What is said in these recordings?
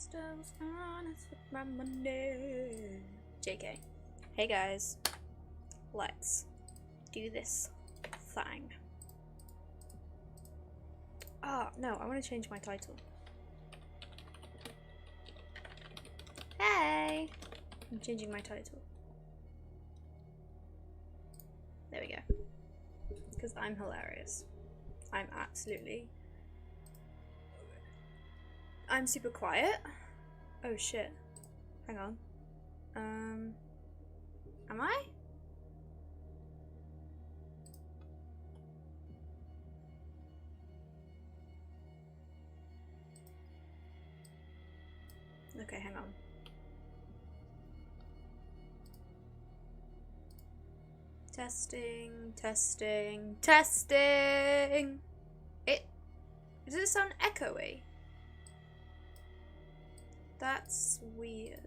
least I was honest with my money. JK. Hey guys, let's do this thing. Ah, no, I want to change my title. Hey! I'm changing my title. There we go. Because I'm hilarious. I'm super quiet. Oh shit. Hang on. Am I? Okay, hang on. Testing, testing, testing! Does it sound echoey? That's weird.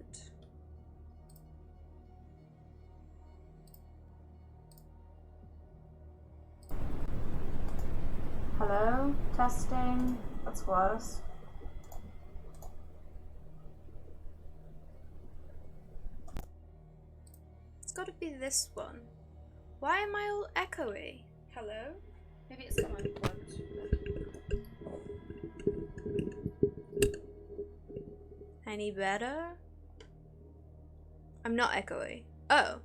Hello? Testing? That's worse. It's gotta be this one. Why am I all echoey? Hello? Maybe it's not unplugged. Any better? I'm not echoey. Oh.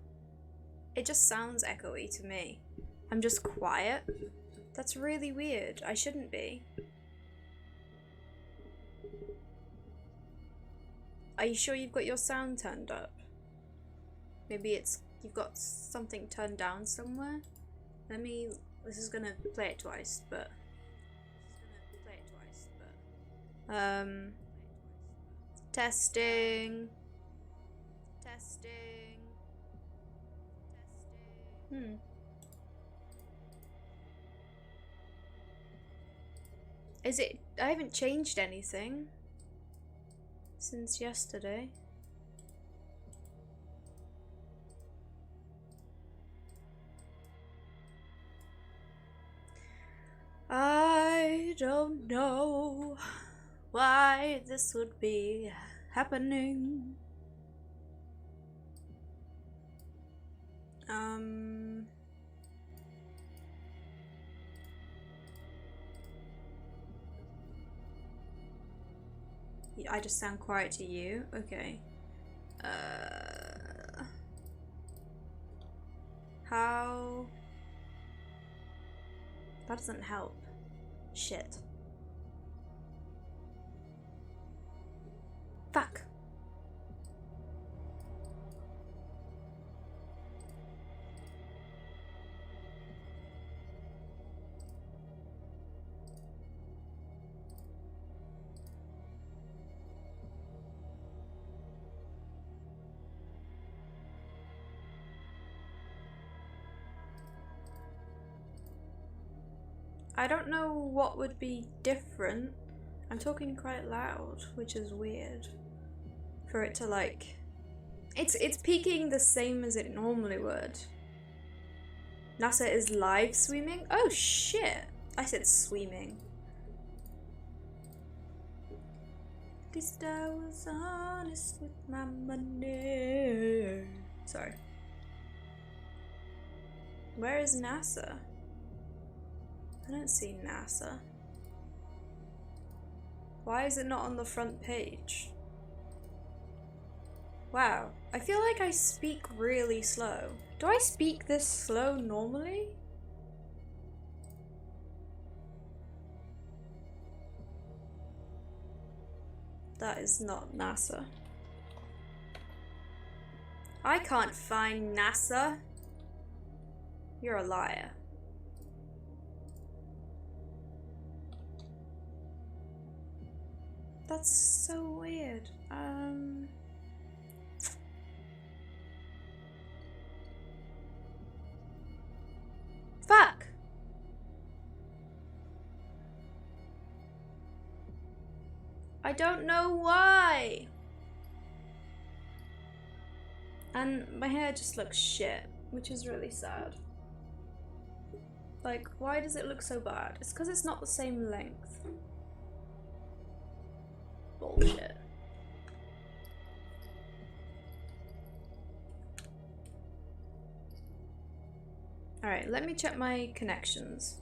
It just sounds echoey to me. I'm just quiet. That's really weird. I shouldn't be. Are you sure you've got your sound turned up? Maybe you've got something turned down somewhere? This is gonna play it twice, but... Testing. Testing. Is it... I haven't changed anything since yesterday. I don't know why this would be happening. I just sound quiet to you? Okay. How? That doesn't help. Shit. Fuck. I don't know what would be different. I'm talking quite loud, which is weird. For it to like... It's peaking the same as it normally would. NASA is live streaming? Oh shit! I said swimming. At least I was honest with my money. Sorry. Where is NASA? I don't see NASA. Why is it not on the front page? Wow, I feel like I speak really slow. Do I speak this slow normally? That is not NASA. I can't find NASA. You're a liar. That's so weird. Fuck! I don't know why! And my hair just looks shit, which is really sad. Like, why does it look so bad? It's because it's not the same length. Bullshit. Alright, let me check my connections.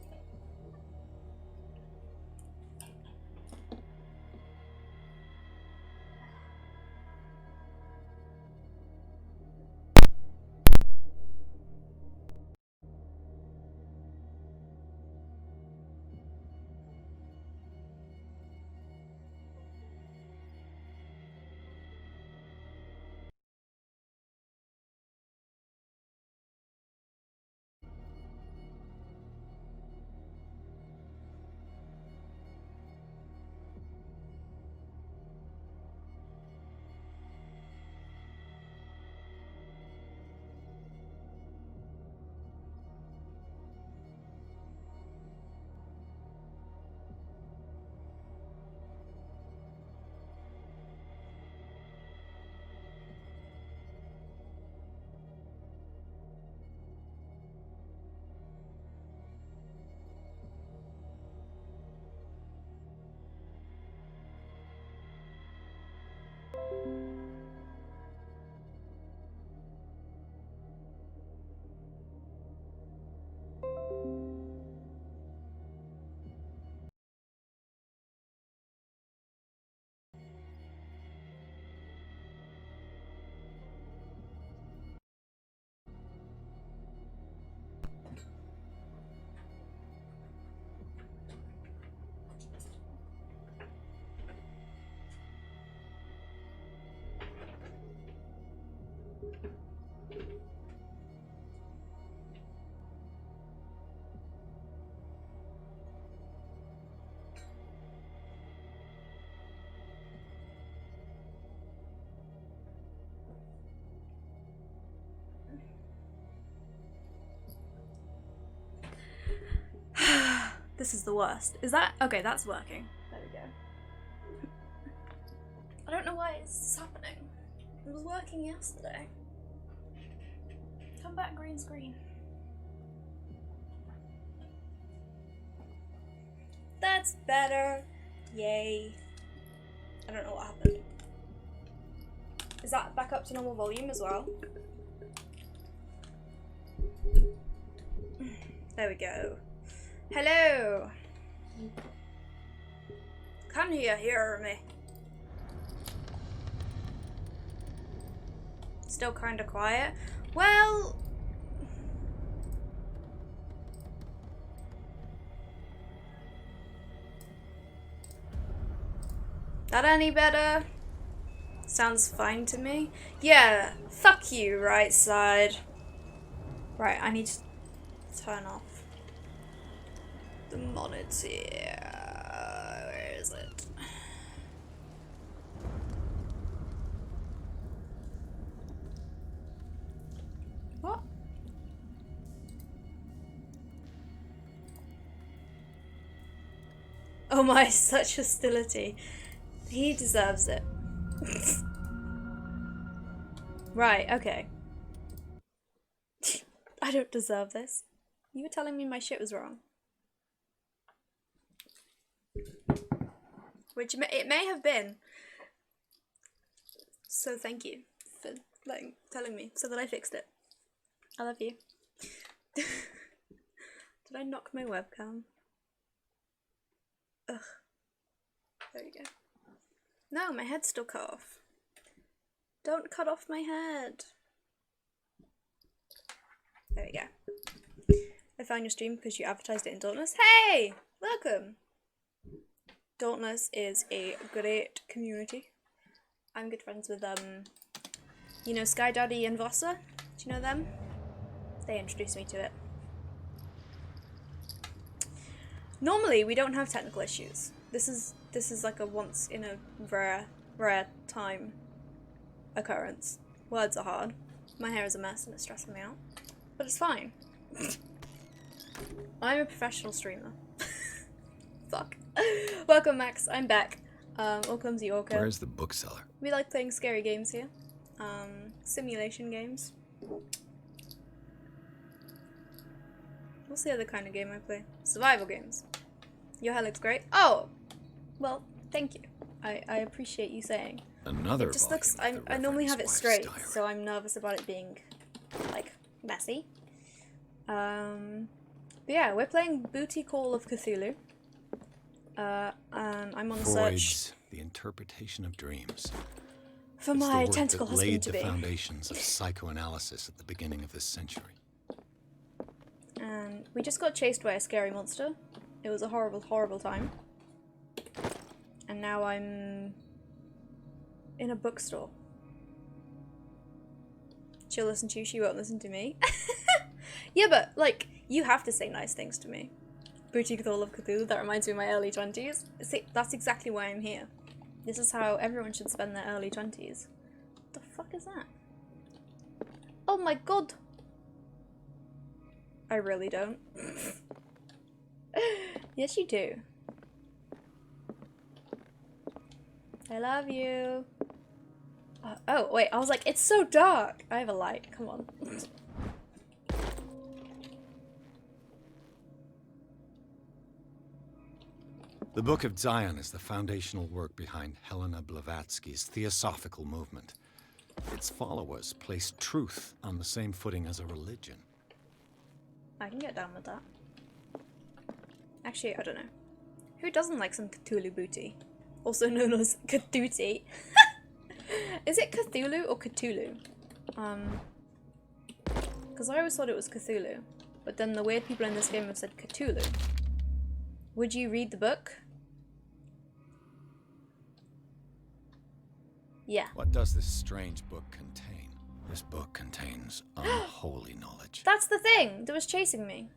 This is the worst. Is that okay? That's working. There we go. I don't know why it's happening. It was working yesterday. Come back, green screen. That's better. Yay. I don't know what happened. Is that back up to normal volume as well? There we go. Hello. Can you hear me? Still kind of quiet. Well, that any better? Sounds fine to me. Yeah, fuck you, right side. Right, I need to turn off the monitor. Where is it? What? Oh my, such hostility. He deserves it. Right, okay. I don't deserve this. You were telling me my shit was wrong. Which it may have been. So thank you for telling me so that I fixed it. I love you. Did I knock my webcam? Ugh. There we go. No, my head's still cut off. Don't cut off my head. There we go. I found your stream because you advertised it in Dauntless. Hey! Welcome! Dauntless is a great community. I'm good friends with, you know, Sky Daddy and Vossa? Do you know them? They introduced me to it. Normally, we don't have technical issues. This is like a once in a rare time occurrence. Words are hard. My hair is a mess and it's stressing me out. But it's fine. I'm a professional streamer. Fuck. Welcome, Max. I'm back. Welcome to Yorko. Where's the bookseller? We like playing scary games here. Simulation games. What's the other kind of game I play? Survival games. Your hair looks great. Oh! Well, thank you. I appreciate you saying. Another It just looks... I normally have it straight, so I'm nervous about it being, like, messy. But yeah, we're playing 𝗙𝗶H 𝗠𝗲. And I'm on the search. The interpretation of dreams. For It's my the work tentacle that husband laid to the be. foundations of psychoanalysis at the beginning of this century. And we just got chased by a scary monster. It was a horrible, horrible time. And now I'm in a bookstore. She'll listen to you, she won't listen to me. Yeah, but, like, you have to say nice things to me. 𝗙𝗶H 𝗠𝗲, that reminds me of my early 20s. See, that's exactly why I'm here. This is how everyone should spend their early 20s. What the fuck is that? Oh my god! I really don't. Yes, you do. I love you. Oh, wait, I was like, it's so dark! I have a light, come on. The Book of Zion is the foundational work behind Helena Blavatsky's Theosophical movement. Its followers placed truth on the same footing as a religion. I can get down with that. Actually, I don't know. Who doesn't like some Cthulhu booty? Also known as Cthooty. Is it Cthulhu or Cthulhu? Because I always thought it was Cthulhu. But then the weird people in this game have said Cthulhu. Would you read the book? Yeah. What does this strange book contain? This book contains unholy knowledge. That's the thing that was chasing me.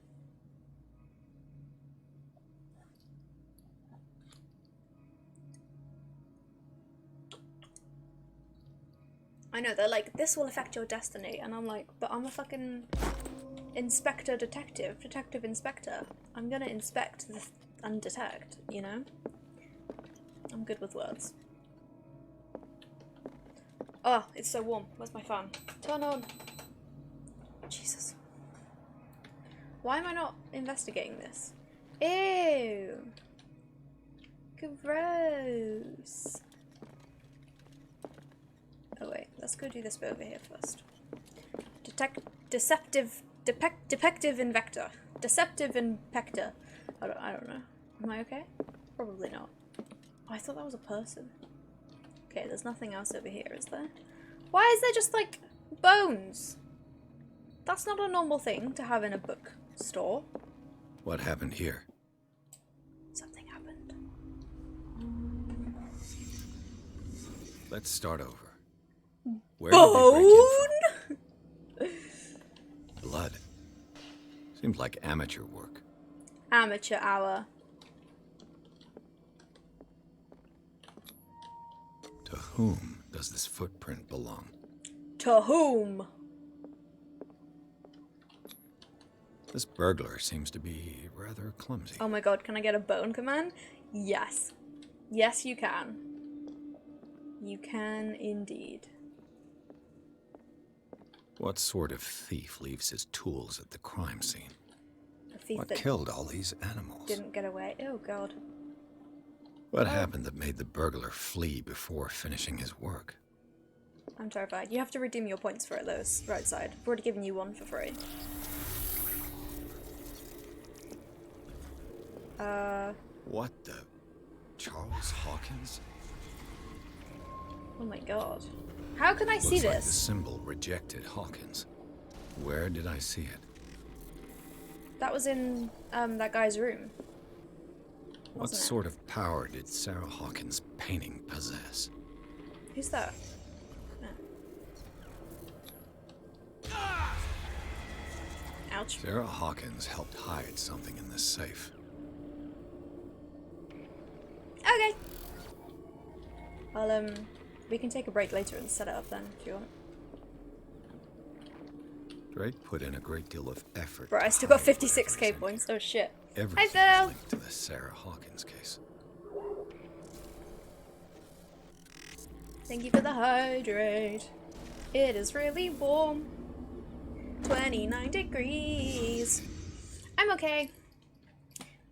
I know, they're like, this will affect your destiny. And I'm like, but I'm a fucking inspector detective. Detective inspector. I'm gonna inspect and detect, you know? I'm good with words. Oh, it's so warm. Where's my fan? Turn on. Jesus. Why am I not investigating this? Ew. Gross. Oh wait, let's go do this bit over here first. Deceptive invector. Deceptive invector. I don't know. Am I okay? Probably not. Oh, I thought that was a person. Okay, there's nothing else over here, is there? Why is there just, like, bones? That's not a normal thing to have in a bookstore. What happened here? Something happened. Let's start over. Where did they break in from? Blood. Seems like amateur work. Amateur hour. To whom does this footprint belong? To whom? This burglar seems to be rather clumsy. Oh my god, can I get a bone command? Yes. Yes, you can. You can indeed. What sort of thief leaves his tools at the crime scene? A thief What that killed all these animals? didn't get away. Oh god. What happened that made the burglar flee before finishing his work? I'm terrified. You have to redeem your points for it, though. Right side. I've already given you one for free. What the? Charles Hawkins? Oh my god. How can I see Looks like the this? symbol rejected Hawkins. Where did I see it? That was in, that guy's room. What sort of power did Sarah Hawkins' painting possess? Who's that? No. Ouch. Sarah Hawkins helped hide something in this safe. Okay. Well, we can take a break later and set it up then, if you want. Drake put in a great deal of effort. Bro, I still got 56k points. Oh shit. Everything Hi, Phil. linked to the Sarah Hawkins case. Thank you for the hydrate. It is really warm. 29 degrees. I'm okay.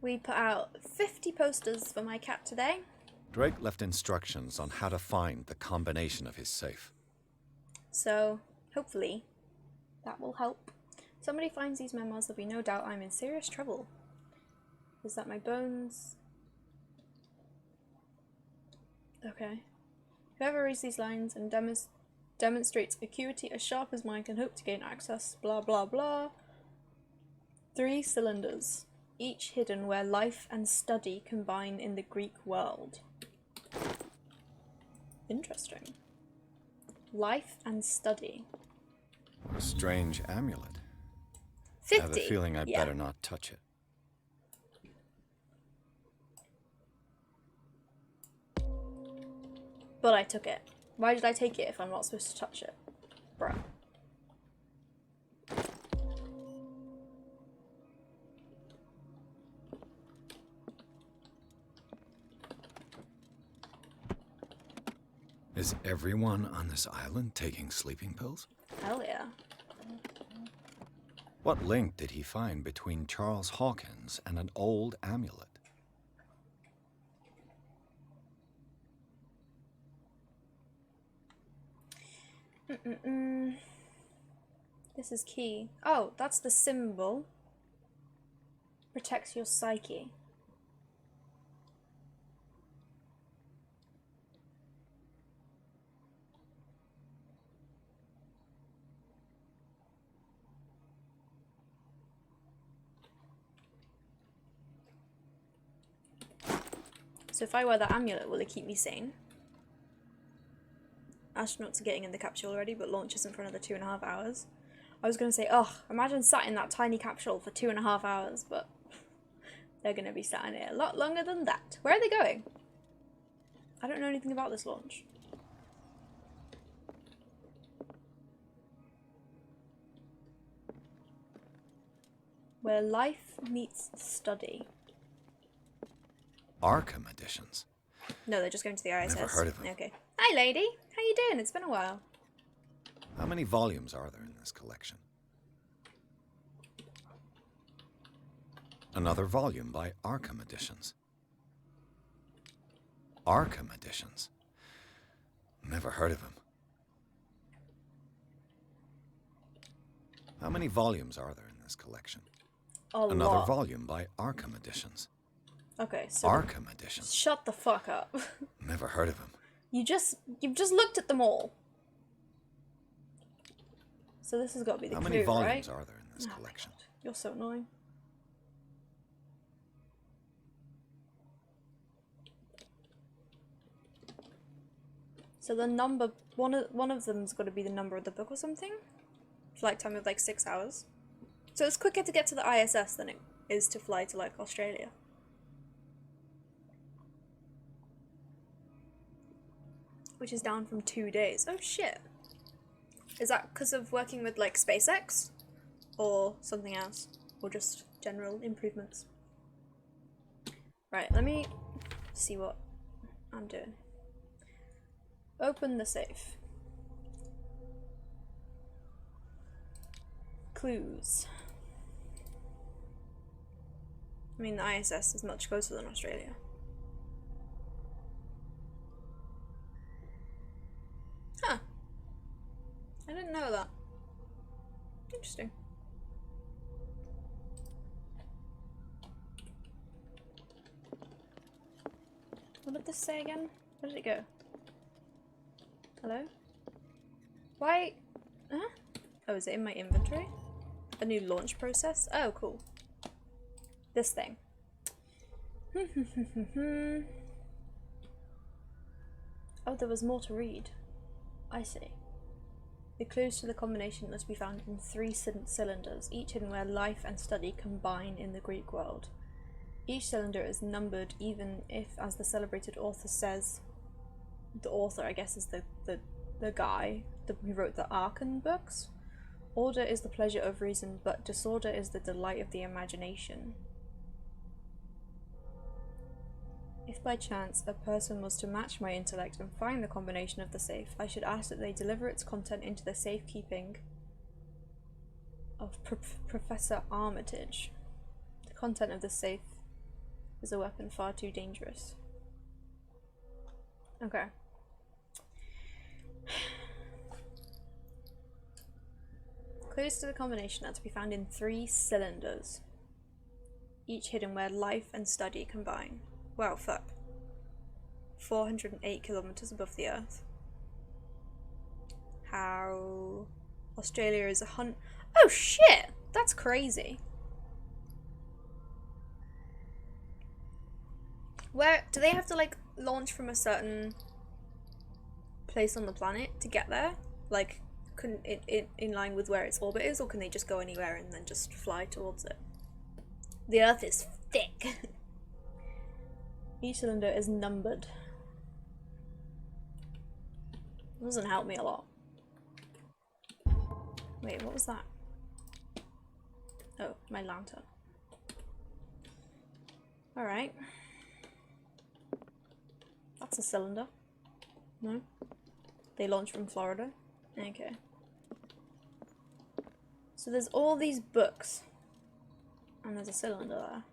We put out 50 posters for my cat today. Drake left instructions on how to find the combination of his safe. So, hopefully, that will help. Somebody finds these memoirs, there'll be no doubt I'm in serious trouble. Is that my bones? Okay. Whoever reads these lines and demonstrates acuity as sharp as mine can hope to gain access, blah blah blah. 3 cylinders, each hidden where life and study combine in the Greek world. Interesting. Life and study. What a strange amulet. 50. I have a feeling I'd better not touch it. But I took it. Why did I take it if I'm not supposed to touch it? Bruh. Is everyone on this island taking sleeping pills? Hell yeah. What link did he find between Charles Hawkins and an old amulet? This is key. Oh, that's the symbol. Protects your psyche. So if I wear that amulet, will it keep me sane? Astronauts are getting in the capsule already, but launch isn't for another 2.5 hours. I was going to say, oh, imagine sat in that tiny capsule for 2.5 hours, but they're going to be sat in it a lot longer than that. Where are they going? I don't know anything about this launch. Where life meets study. Arkham editions. No, they're just going to the ISS. Never heard of them. Okay. Hi, lady. How you doing? It's been a while. How many volumes are there in this collection? Another volume by Arkham Editions. Arkham Editions. Never heard of them. How many volumes are there in this collection? Another lot. volume by Arkham Editions. Okay, so Arkham Editions. shut the fuck up. Never heard of them. You've just looked at them all. So this has got to be the How clue, many volumes right? are there in this collection? God, you're so annoying. So the number, one of them's got to be the number of the book or something. Flight time of like 6 hours. So it's quicker to get to the ISS than it is to fly to like Australia. Which is down from 2 days. Oh shit. Is that because of working with like SpaceX? Or something else? Or just general improvements? Right, let me see what I'm doing. Open the safe. Clues. I mean, the ISS is much closer than Australia. Huh. I didn't know that. Interesting. What did this say again? Where did it go? Hello? Why? Huh? Oh, is it in my inventory? A new launch process? Oh, cool. This thing. Oh, there was more to read. I see. The clues to the combination must be found in 3 cylinders, each hidden where life and study combine in the Greek world. Each cylinder is numbered even if, as the celebrated author says, the author, I guess, is the guy who wrote the Arkan books. Order is the pleasure of reason, but disorder is the delight of the imagination. If by chance a person was to match my intellect and find the combination of the safe, I should ask that they deliver its content into the safekeeping of Professor Armitage. The content of the safe is a weapon far too dangerous. Okay. Clues to the combination are to be found in 3 cylinders, each hidden where life and study combine. Wow, fuck. 408 kilometers above the Earth. How? Australia is Oh shit! That's crazy. Where do they have to like launch from a certain place on the planet to get there? Like, in line with where its orbit is, or can they just go anywhere and then just fly towards it? The Earth is thick. Each cylinder is numbered. Doesn't help me a lot. Wait, what was that? Oh, my lantern. Alright. That's a cylinder. No? They launch from Florida? Okay. So there's all these books. And there's a cylinder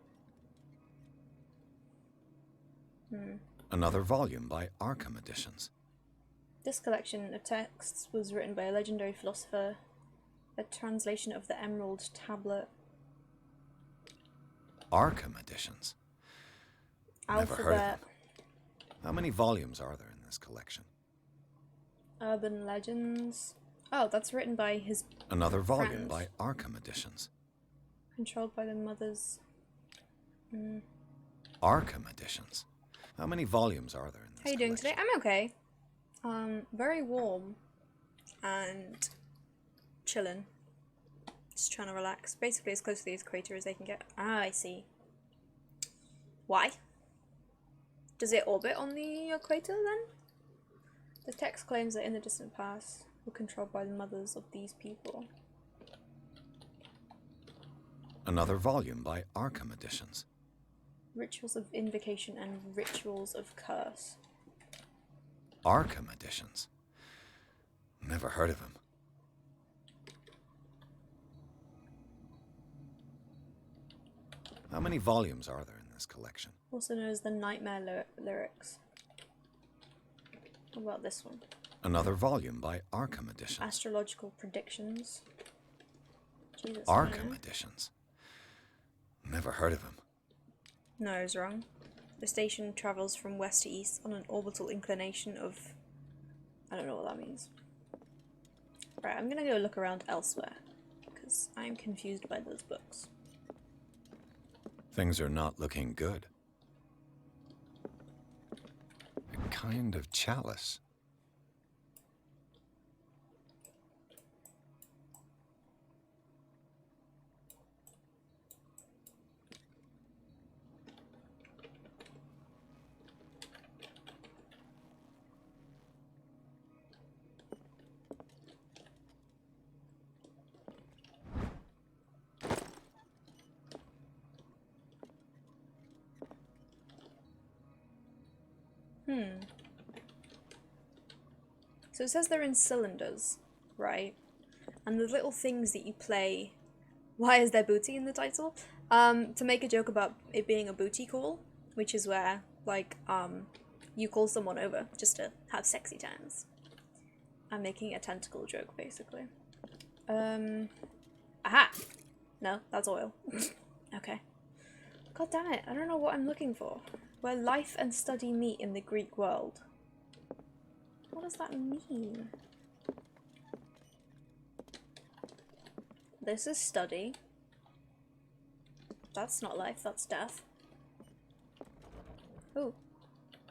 there. Another volume by Arkham Editions. This collection of texts was written by a legendary philosopher. A translation of the Emerald Tablet. Arkham Editions. Never heard of Alphabet. them. How many volumes are there in this collection? Urban Legends. Oh, that's written by his Another volume friend. by Arkham Editions. Controlled by the mothers. Arkham Editions. How many volumes are there in this How you doing today? collection? I'm okay. Very warm and chilling. Just trying to relax. Basically as close to the equator as they can get. Ah, I see. Why? Does it orbit on the equator then? The text claims that in the distant past were controlled by the mothers of these people. Another volume by Arkham Editions. Rituals of invocation and rituals of curse. Arkham Editions. Never heard of him. How many volumes are there in this collection? Also known as the Nightmare Lyrics. What about this one? Another volume by Arkham Editions. Astrological predictions. Jesus, Arkham no. Editions. Never heard of him. No, I was wrong. The station travels from west to east on an orbital inclination of... I don't know what that means. Right, I'm gonna go look around elsewhere, because I'm confused by those books. Things are not looking good. A kind of chalice. So it says they're in cylinders, right? And the little things that you play... Why is there booty in the title? To make a joke about it being a booty call, which is where, like, you call someone over just to have sexy times. I'm making a tentacle joke, basically. Aha! No, that's oil. Okay. God damn it, I don't know what I'm looking for. Where life and study meet in the Greek world. What does that mean? This is study. That's not life, that's death. Ooh.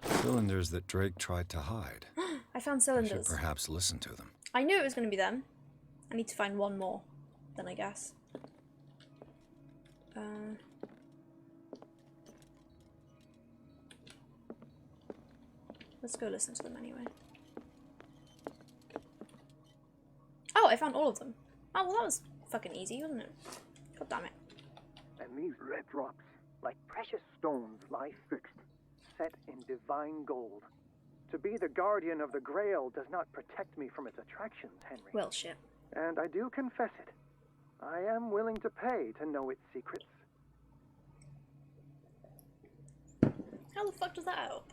Cylinders that Drake tried to hide. I found I should cylinders. perhaps listen to them. I knew it was going to be them. I need to find one more, then I guess. Let's go listen to them anyway. Oh, I found all of them. Oh, well that was fucking easy, wasn't it? God damn it. And these red drops, like precious stones, lie fixed, set in divine gold. To be the guardian of the Grail does not protect me from its attractions, Henry. Well, shit. And I do confess it. I am willing to pay to know its secrets. How the fuck does that help?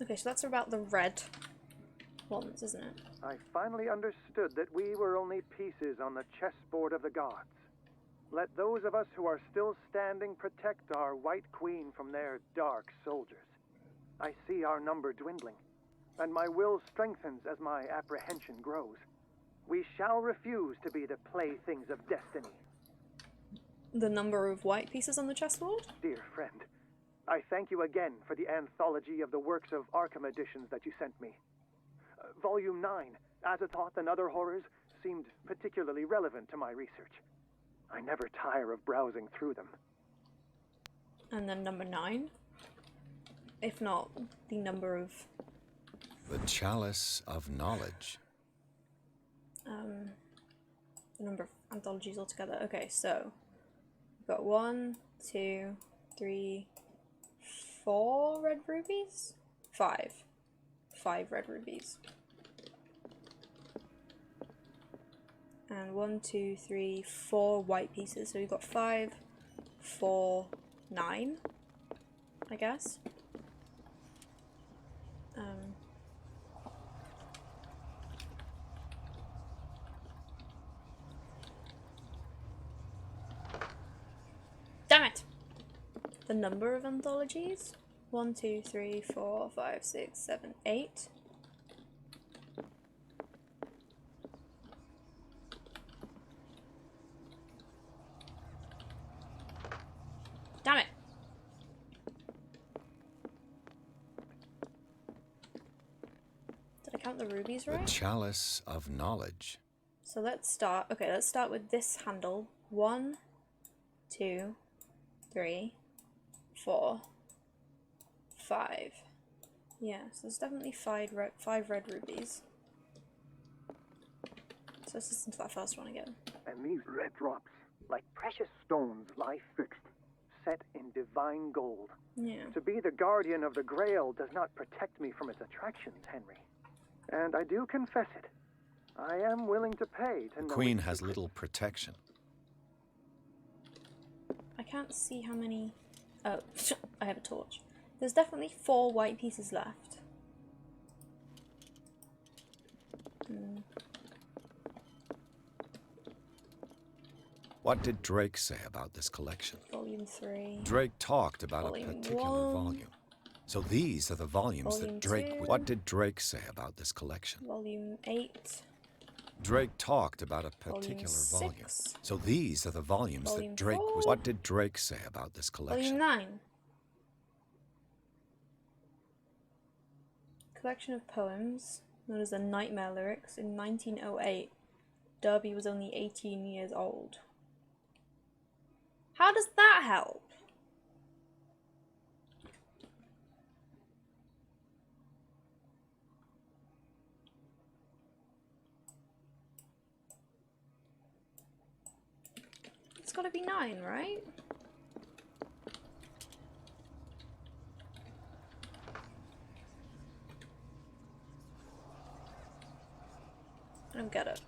Okay, so that's about the red ones, isn't it? I finally understood that we were only pieces on the chessboard of the gods. Let those of us who are still standing protect our White Queen from their dark soldiers. I see our number dwindling, and my will strengthens as my apprehension grows. We shall refuse to be the playthings of destiny. The number of white pieces on the chessboard? Dear friend, I thank you again for the anthology of the works of Arkham editions that you sent me. Volume 9, Azathoth and Other Horrors, seemed particularly relevant to my research. I never tire of browsing through them. And then number 9? If not, the number of... The Chalice of Knowledge. The number of anthologies altogether. Okay, so... we've got 1, 2, 3, 4 red rubies? 5. 5 red rubies. And 1, 2, 3, 4 white pieces. So we've got 5, 4, 9, I guess. Damn it! The number of anthologies? 1, 2, 3, 4, 5, 6, 7, 8. Damn it! Did I count the rubies right? The Chalice of Knowledge. So let's start. Okay, let's start with this handle. 1, 2, 3, 4, 5. Yeah, so there's definitely 5 red rubies. So let's listen to that first one again. And these red drops, like precious stones, lie fixed, set in divine gold. Yeah. To be the guardian of the Grail does not protect me from its attractions, Henry. And I do confess it. I am willing to pay to know. Queen has little protection. I can't see how many... Oh, I have a torch. There's definitely 4 white pieces left. What did Drake say about this collection? Volume 3. Drake talked about Volume a particular 1. volume. So these are the volumes Volume that Drake... 2. What did Drake say about this collection? Volume 8. Drake talked about a particular volume. 6. So these are the volumes Volume that Drake 4. was... What did Drake say about this collection? Volume 9. Collection of poems known as the Nightmare Lyrics. In 1908, 𝗙𝗶 was only 18 years old. How does that help? It's gotta be 9, right? I don't get it.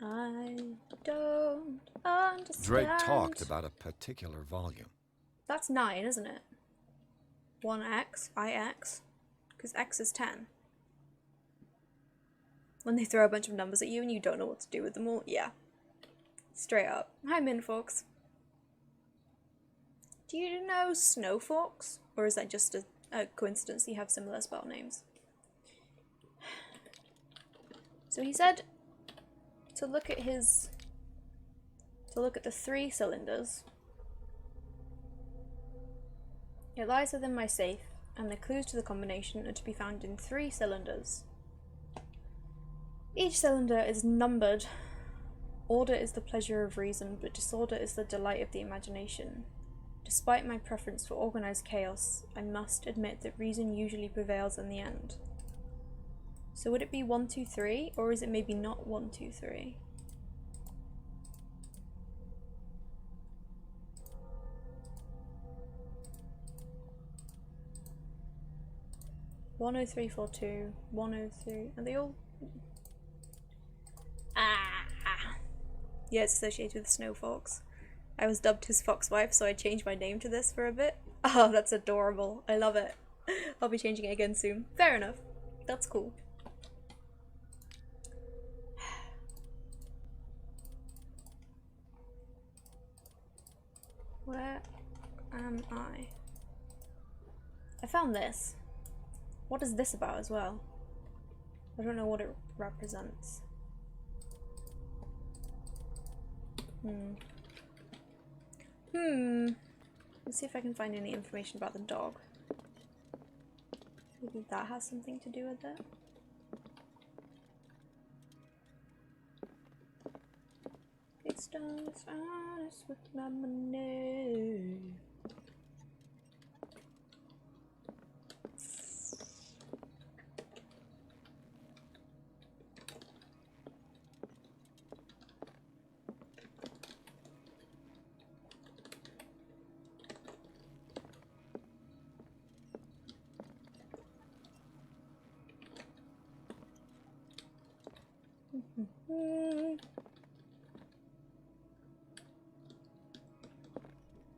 I don't understand. Drake talked about a particular volume. That's 9, isn't it? 1x, IX, because x is 10. When they throw a bunch of numbers at you and you don't know what to do with them all, yeah. Straight up. Hi, Minfox. Do you know Snowfox? Or is that just a coincidence that you have similar spell names? So he said to look at the 3 cylinders. It lies within my safe, and the clues to the combination are to be found in 3 cylinders. Each cylinder is numbered. Order is the pleasure of reason, but disorder is the delight of the imagination. Despite my preference for organized chaos, I must admit that reason usually prevails in the end. So would it be 1, 2, 3, or is it maybe not 1, 2, 3? One, 0, 3, 4, 2, 1, 0, 3. Are they all? Ah! Yeah, it's associated with snow fox. I was dubbed his fox wife, so I changed my name to this for a bit. Oh, that's adorable. I love it. I'll be changing it again soon. Fair enough. That's cool. Where am I? I found this. What is this about as well? I don't know what it represents. Let's see if I can find any information about the dog. Maybe that has something to do with it. It's done, it's honest with my money.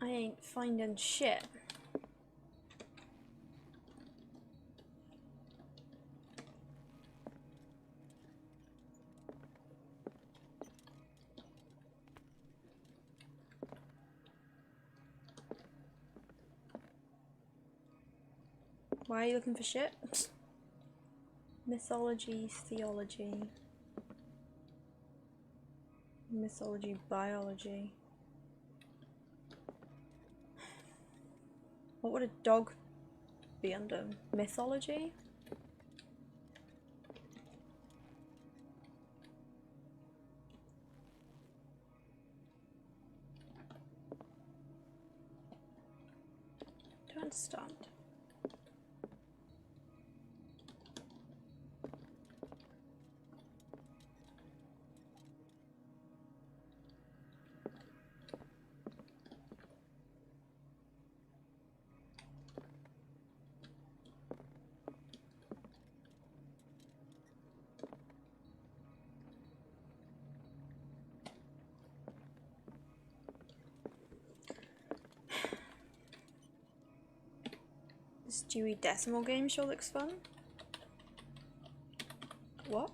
I ain't finding shit. Why are you looking for shit? Mythology, theology. Mythology, biology. What would a dog be under? Mythology? Don't understand. This Dewey Decimal game sure looks fun. What?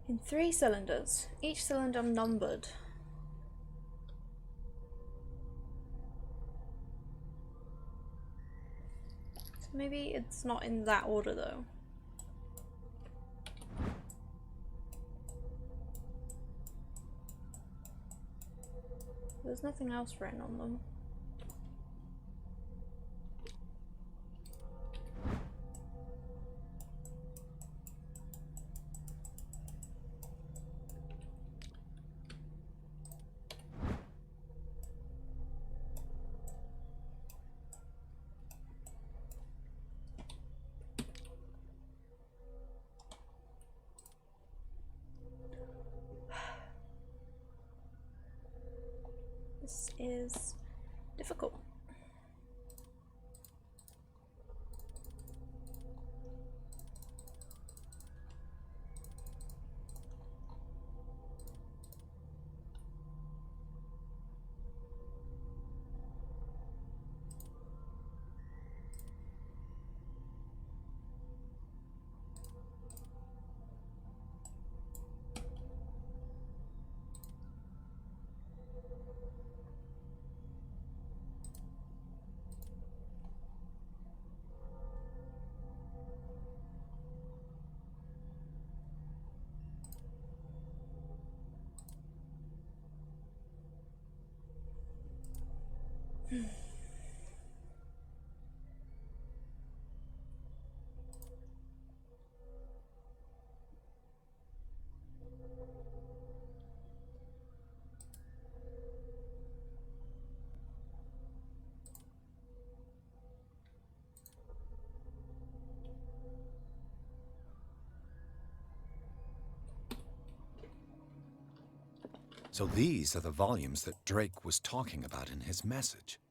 In 3 cylinders, each cylinder numbered. So maybe it's not in that order though. There's nothing else written on them. This is difficult. So these are the volumes that Drake was talking about in his message.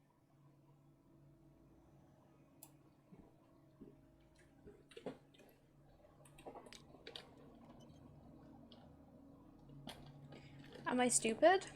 Am I stupid?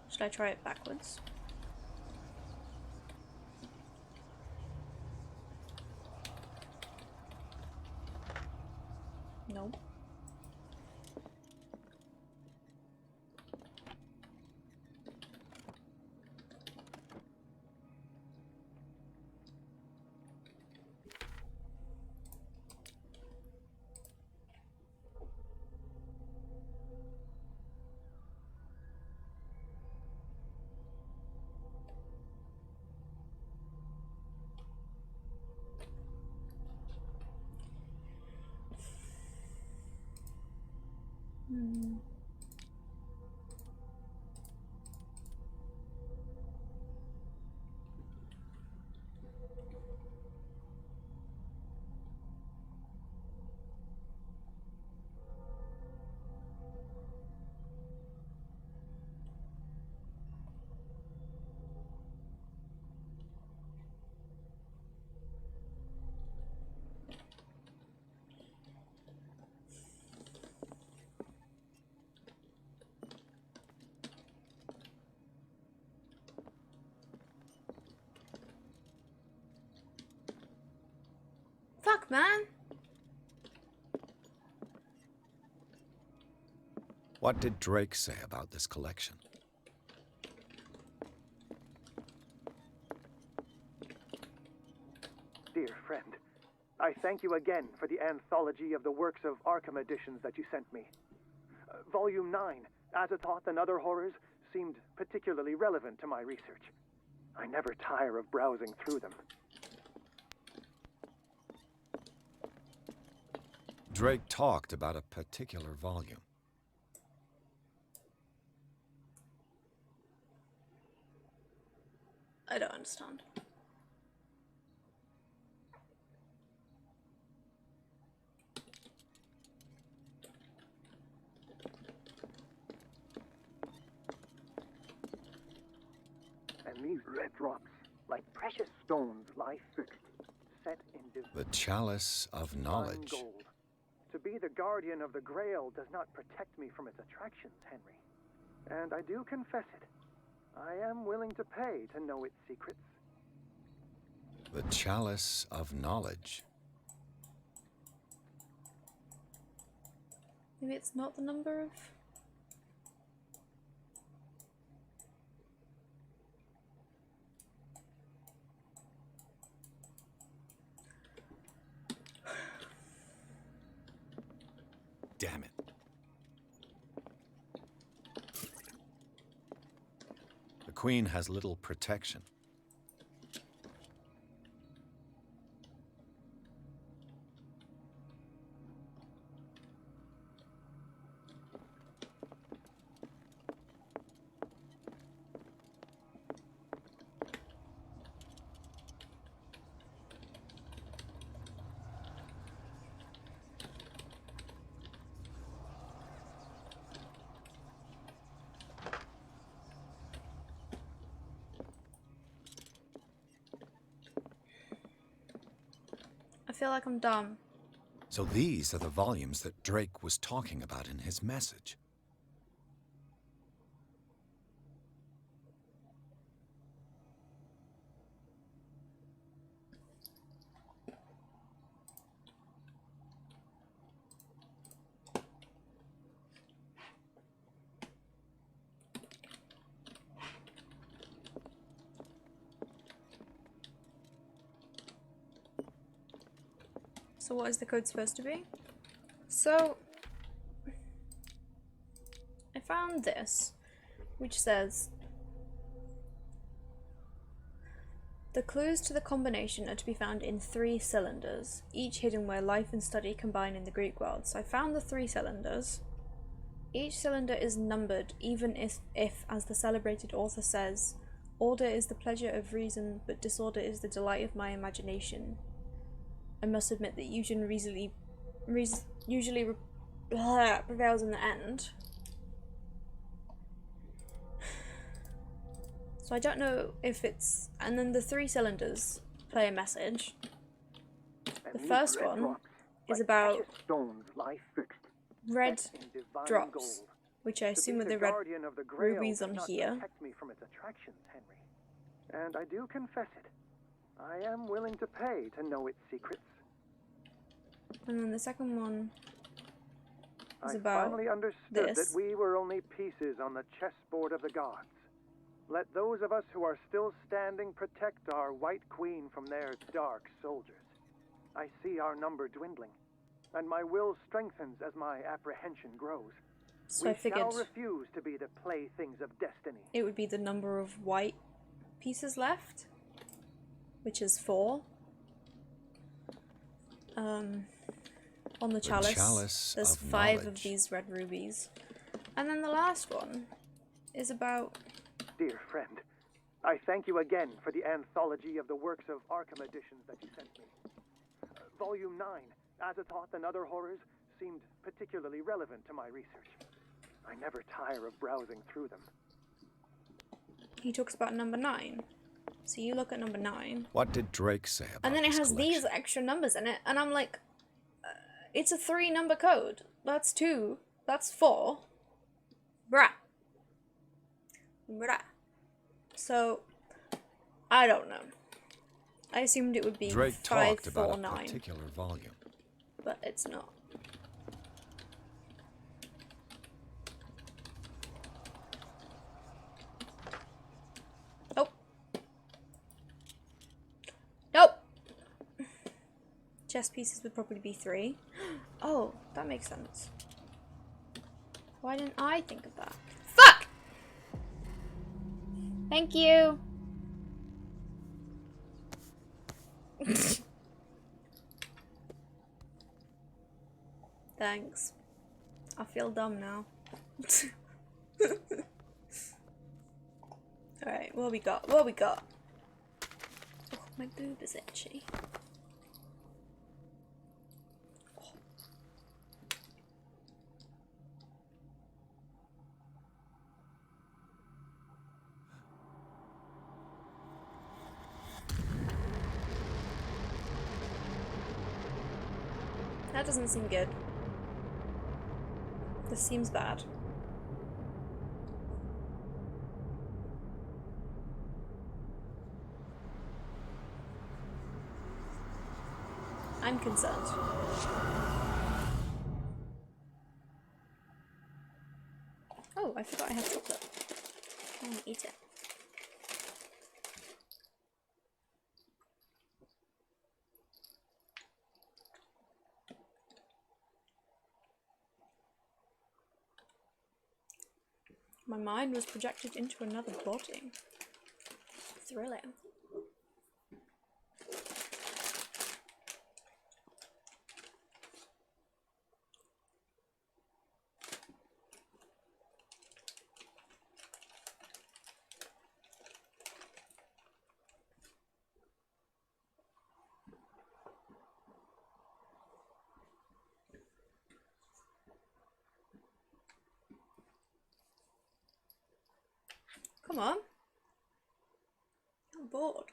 Should I try it backwards? No. Fuck, man. What did Drake say about this collection? Dear friend, I thank you again for the anthology of the works of Arkham editions that you sent me. Volume 9, Azathoth and Other Horrors, seemed particularly relevant to my research. I never tire of browsing through them. Drake talked about a particular volume. I don't understand. And these red drops, like precious stones, lie fixed, set in The Chalice of Knowledge. gold. To be the guardian of the Grail does not protect me from its attractions, Henry. And I do confess it. I am willing to pay to know its secrets. The Chalice of Knowledge. Maybe it's not the number of... Damn it. The Queen has little protection. I feel like I'm dumb. So these are the volumes that Drake was talking about in his message. So what is the code supposed to be? So I found this, which says the clues to the combination are to be found in 3 cylinders, each hidden where life and study combine in the Greek world. So I found the 3 cylinders. Each cylinder is numbered, even if, as the celebrated author says, Order is the pleasure of reason, but disorder is the delight of my imagination. I must admit that usually prevails in the end. So I don't know if it's... And then the 3 cylinders play a message. The first one is about red drops, which I assume are the red rubies on here. And I do confess it. I am willing to pay to know its secrets. And then the second one is about finally understood this. That we were only pieces on the chessboard of the gods. Let those of us who are still standing protect our White Queen from their dark soldiers. I see our number dwindling, and my will strengthens as my apprehension grows. So I figured shall refuse to be the playthings of destiny. It would be the number of white pieces left, which is 4. On the chalice there's 5 of these red rubies. And then the last one is about... Dear friend, I thank you again for the anthology of the works of Arkham editions that you sent me. Volume 9, Azathoth and Other Horrors, seemed particularly relevant to my research. I never tire of browsing through them. He talks about number 9. So you look at number 9. What did Drake say about And then it this has collection? these extra numbers in it, and I'm like, it's a 3-number code. That's 2. That's 4. Bruh. Bruh. So, I don't know. I assumed it would be Drake 5, talked 4, about 9. a particular volume. But it's not. Nope. Nope. Chess pieces would probably be 3. Oh, that makes sense. Why didn't I think of that? Fuck! Thank you. Thanks. I feel dumb now. Alright, what we got? What we got? Oh, my boob is itchy. That doesn't seem good. This seems bad. I'm concerned. Oh, I forgot I have chocolate. I want to eat it. My mind was projected into another body. Thrilling. Come on. I'm bored.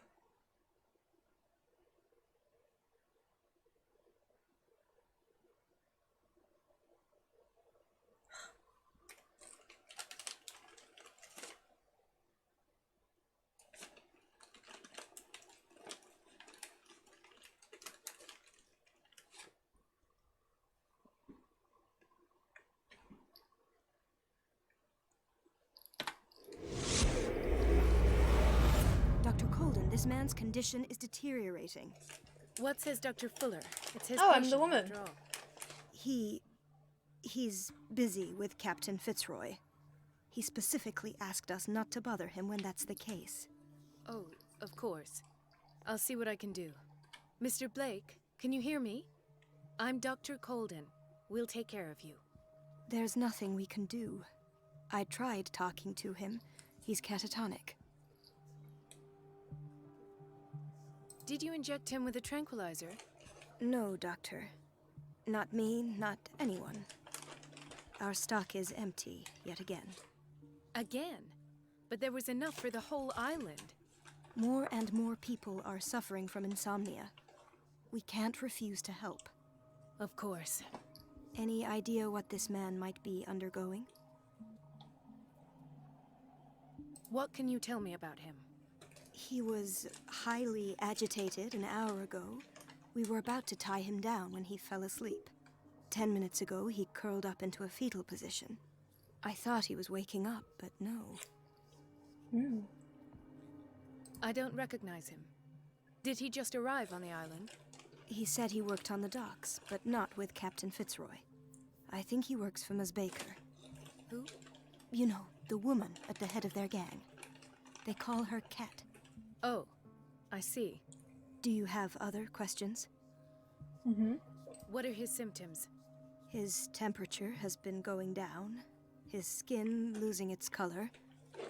This man's condition is deteriorating. What says Dr. Fuller? It's his Oh, I'm patient, the woman. after all. He's busy with Captain Fitzroy. He specifically asked us not to bother him when that's the case. Oh, of course. I'll see what I can do. Mr. Blake, can you hear me? I'm Dr. Colden. We'll take care of you. There's nothing we can do. I tried talking to him. He's catatonic. Did you inject him with a tranquilizer? No, Doctor. Not me, not anyone. Our stock is empty, yet again. Again? But there was enough for the whole island. More and more people are suffering from insomnia. We can't refuse to help. Of course. Any idea what this man might be undergoing? What can you tell me about him? He was highly agitated an hour ago. We were about to tie him down when he fell asleep. 10 minutes ago, he curled up into a fetal position. I thought he was waking up, but no. I don't recognize him. Did he just arrive on the island? He said he worked on the docks, but not with Captain Fitzroy. I think he works for Ms. Baker. Who? You know, the woman at the head of their gang. They call her Cat. Oh, I see. Do you have other questions? What are his symptoms? His temperature has been going down, his skin losing its color,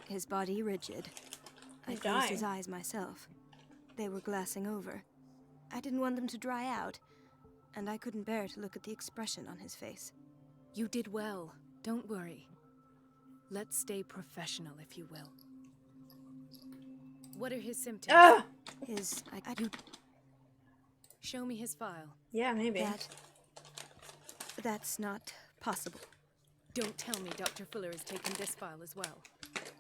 his body rigid. I closed his eyes myself. They were glassing over. I didn't want them to dry out, and I couldn't bear to look at the expression on his face. You did well. Don't worry. Let's stay professional, if you will. What are his symptoms? Ah! Show me his file. Yeah, maybe. That's not possible. Don't tell me Dr. Fuller has taken this file as well.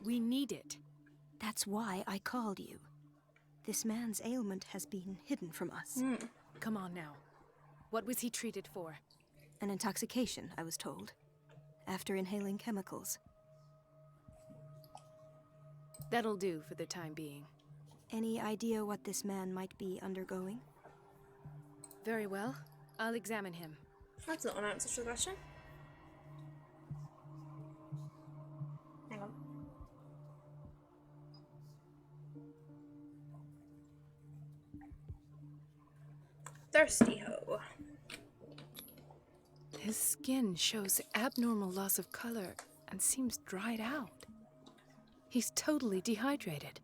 We need it. That's why I called you. This man's ailment has been hidden from us. Come on now. What was he treated for? An intoxication, I was told, after inhaling chemicals. That'll do for the time being. Any idea what this man might be undergoing? Very well. I'll examine him. That's not an answer to the question. Hang on. Thirsty ho. His skin shows abnormal loss of color and seems dried out. He's totally dehydrated.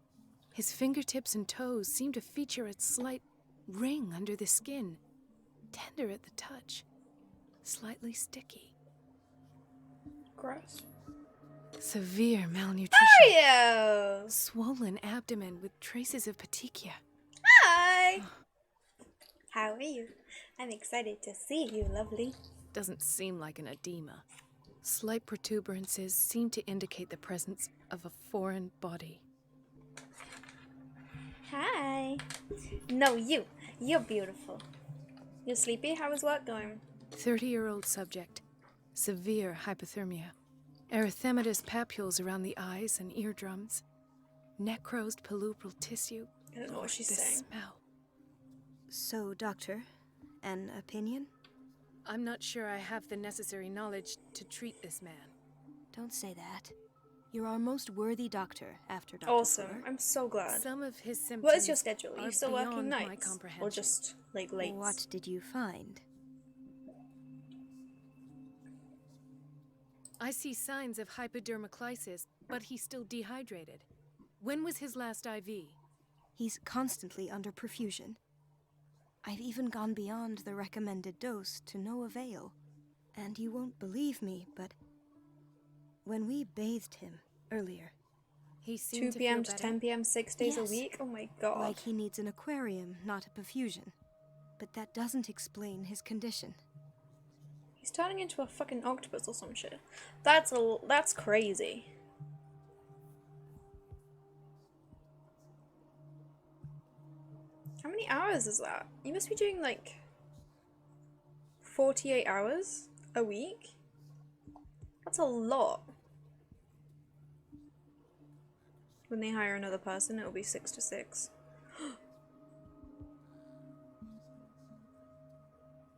His fingertips and toes seem to feature a slight ring under the skin, tender at the touch, slightly sticky. Gross. Severe malnutrition. Mario! Swollen abdomen with traces of petechia. Hi! How are you? I'm excited to see you, lovely. Doesn't seem like an edema. Slight protuberances seem to indicate the presence of a foreign body. Hi. No, you're beautiful. You're sleepy? How is work going? 30-year-old subject. Severe hypothermia. Erythematous papules around the eyes and eardrums. Necrosed palpebral tissue. I don't know what she's the saying. smell. So, Doctor, an opinion? I'm not sure I have the necessary knowledge to treat this man. Don't say that. You're our most worthy doctor after Dr. Awesome. Fuller. I'm so glad. Some of his symptoms What is your schedule? Are are you still working beyond my nights? Or comprehension. just, like, late? What did you find? I see signs of hypodermoclysis, but he's still dehydrated. When was his last IV? He's constantly under perfusion. I've even gone beyond the recommended dose to no avail. And you won't believe me, but when we bathed him earlier, He 2 seemed to p.m. feel to better. 10 p.m. 6 days Yes. a week? Oh my god. like he needs an aquarium, not a perfusion. But that doesn't explain his condition. He's turning into a fucking octopus or some shit. That's crazy. How many hours is that? You must be doing like 48 hours a week? That's a lot. When they hire another person, it'll be 6 to 6.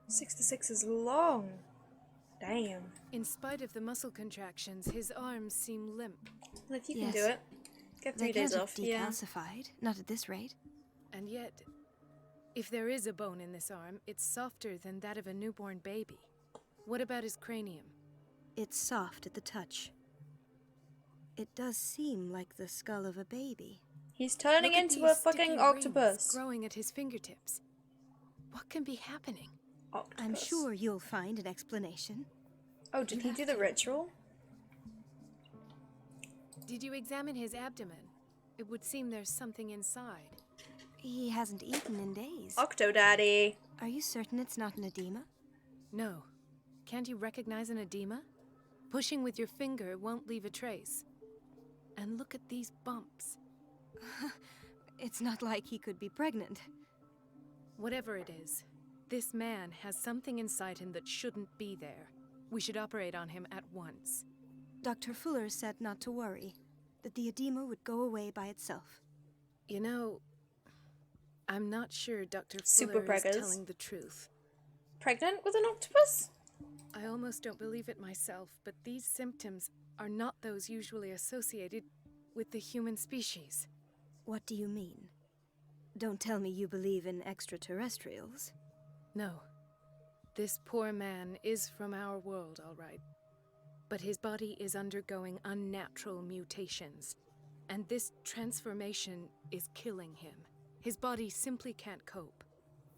6 to 6 is long. Damn. In spite of the muscle contractions, his arms seem limp. Well, if you Yes. can do it, get 3 They days can't off. have Yeah. decalcified, not at this rate. And yet, if there is a bone in this arm, it's softer than that of a newborn baby. What about his cranium? It's soft at the touch. It does seem like the skull of a baby. He's turning Look at into these a fucking sticky octopus. rings growing at his fingertips. What can be happening? Octopus. I'm sure you'll find an explanation. Oh, did he do the ritual? Did you examine his abdomen? It would seem there's something inside. He hasn't eaten in days. Octo Daddy. Are you certain it's not an edema? No. Can't you recognize an edema? Pushing with your finger won't leave a trace. And look at these bumps. It's not like he could be pregnant. Whatever it is, this man has something inside him that shouldn't be there. We should operate on him at once. Dr. Fuller said not to worry, that the edema would go away by itself. You know, I'm not sure Dr. Super Fuller is preggers. telling the truth. Pregnant with an octopus? I almost don't believe it myself, but these symptoms are not those usually associated with the human species. What do you mean? Don't tell me you believe in extraterrestrials. No. This poor man is from our world, all right. But his body is undergoing unnatural mutations, and this transformation is killing him. His body simply can't cope.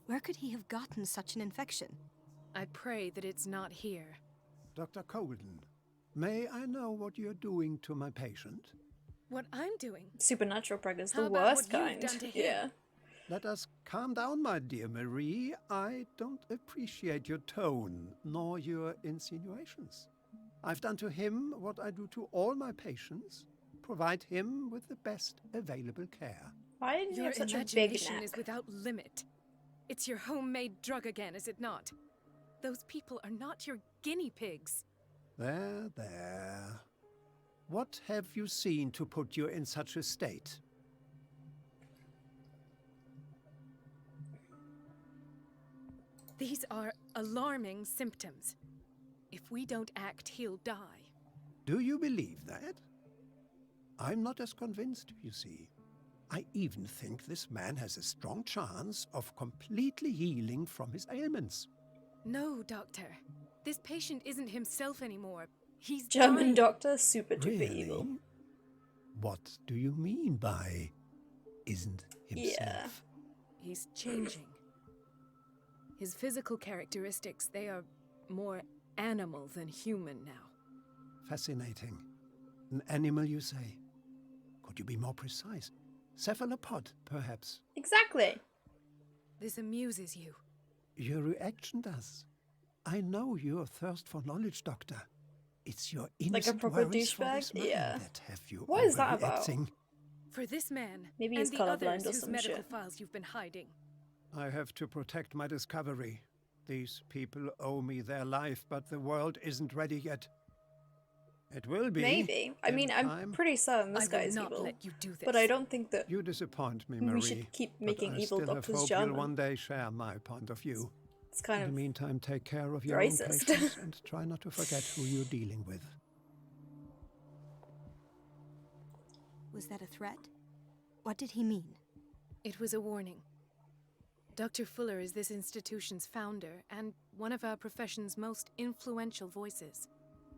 Where could he have gotten such an infection? I pray that it's not here. Dr. Colden, may I know what you're doing to my patient? What I'm doing? Supernatural preggers, How the about worst what you've kind. done to him? Yeah. Let us calm down, my dear Marie. I don't appreciate your tone, nor your insinuations. I've done to him what I do to all my patients, provide him with the best available care. Why didn't you Your have such a big imagination neck? is without limit. It's your homemade drug again, is it not? Those people are not your guinea pigs. There, there. What have you seen to put you in such a state? These are alarming symptoms. If we don't act, he'll die. Do you believe that? I'm not as convinced, you see. I even think this man has a strong chance of completely healing from his ailments. No, doctor. This patient isn't himself anymore. He's German dying. doctor, super duper Really? evil. What do you mean by isn't himself? Yeah. He's changing. His physical characteristics, they are more animal than human now. Fascinating. An animal, you say? Could you be more precise? Cephalopod, perhaps? Exactly. This amuses you. Your reaction does. I know your thirst for knowledge, Doctor. It's your innocent proper worries for this douchebag? man Yeah. that have you What is that about? overreacting. For this man, Maybe and he's the colorblind others or whose some medical shit. files you've been hiding. I have to protect my discovery. These people owe me their life, but the world isn't ready yet. It will be. Maybe. I in mean, I'm time. pretty certain this I guy will is not evil. let you do this. But I don't think that You disappoint me, we Marie. should keep but making I evil still doctors hope German. you'll one day share my point of view. It's kind In of the meantime, take care of your own racist. patients and try not to forget who you're dealing with. Was that a threat? What did he mean? It was a warning. Dr. Fuller is this institution's founder and one of our profession's most influential voices.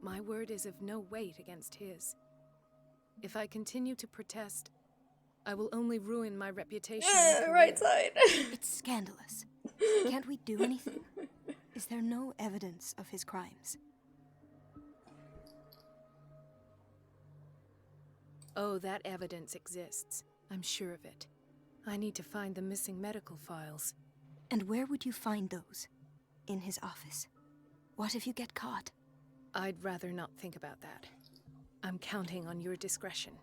My word is of no weight against his. If I continue to protest, I will only ruin my reputation. and right career. side. It's scandalous. Can't we do anything? Is there no evidence of his crimes? Oh, that evidence exists. I'm sure of it. I need to find the missing medical files. And where would you find those? In his office. What if you get caught? I'd rather not think about that. I'm counting on your discretion.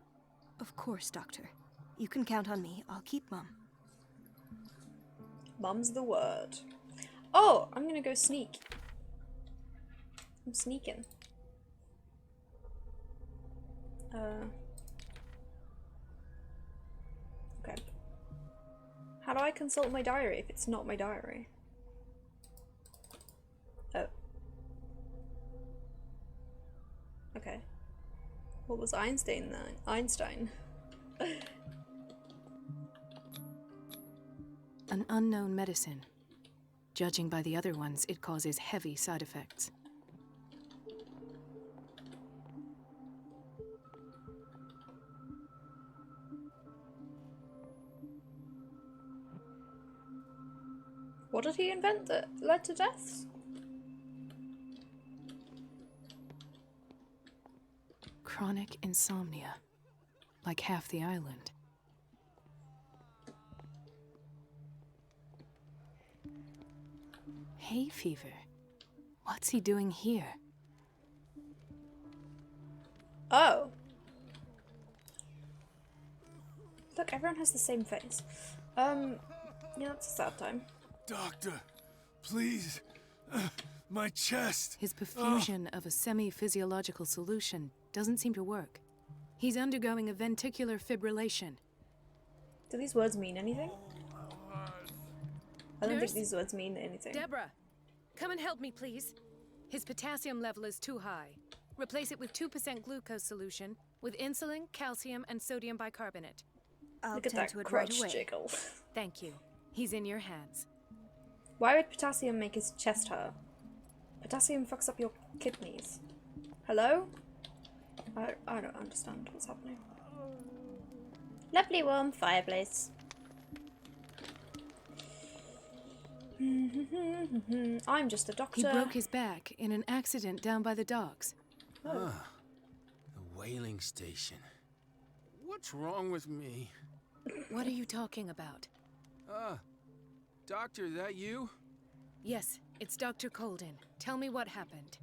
Of course, Doctor. You can count on me. I'll keep mum. Mum's the word. Oh, I'm gonna go sneak. I'm sneaking. Okay. How do I consult my diary if it's not my diary? Oh. Okay. What was Einstein then? Einstein. An unknown medicine. Judging by the other ones, it causes heavy side effects. What did he invent that led to deaths? Chronic insomnia. Like half the island. Hay fever. What's he doing here? Oh. Look, everyone has the same face. Yeah, that's a sad time. Doctor, please. My chest. His perfusion of a semi-physiological solution doesn't seem to work. He's undergoing a ventricular fibrillation. Do these words mean anything? I don't Nurse? think these words mean anything. Deborah, come and help me, please. His potassium level is too high. Replace it with 2% glucose solution with insulin, calcium, and sodium bicarbonate. I'll Look at tend that to it right crotch away. jiggle. Thank you. He's in your hands. Why would potassium make his chest hurt? Potassium fucks up your kidneys. Hello? I don't understand what's happening. Lovely warm fireplace. I'm just a doctor. He broke his back in an accident down by the docks. The whaling station. What's wrong with me? What are you talking about? Doctor, that you? Yes, it's Dr. Colden. Tell me what happened.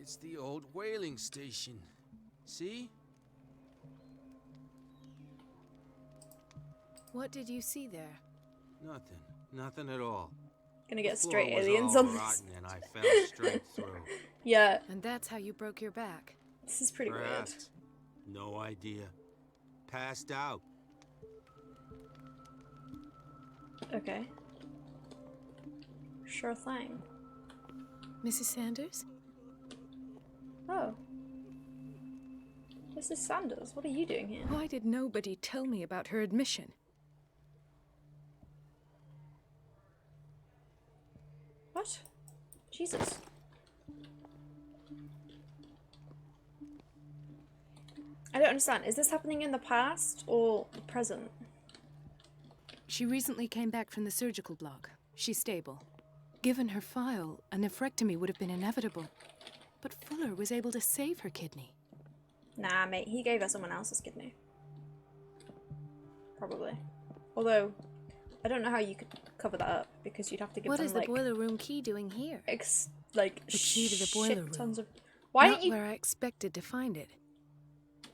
It's the old whaling station. See? What did you see there? Nothing. Nothing at all. Gonna get The floor straight was aliens all on this. rotten and I fell straight through. Yeah, And that's how you broke your back. this is pretty weird. Perhaps. No idea. Passed out. Okay. Sure thing. Mrs. Sanders? Oh. Mrs. Sanders, what are you doing here? Why did nobody tell me about her admission? What? Jesus. I don't understand. Is this happening in the past or the present? She recently came back from the surgical block. She's stable. Given her file, a nephrectomy would have been inevitable. But Fuller was able to save her kidney. Nah, mate, he gave her someone else's kidney. Probably. Although, I don't know how you could cover that up, because you'd have to give What them, is the like, boiler room key doing here? the key to the boiler room. Tons of... Why Not aren't you... where I expected to find it.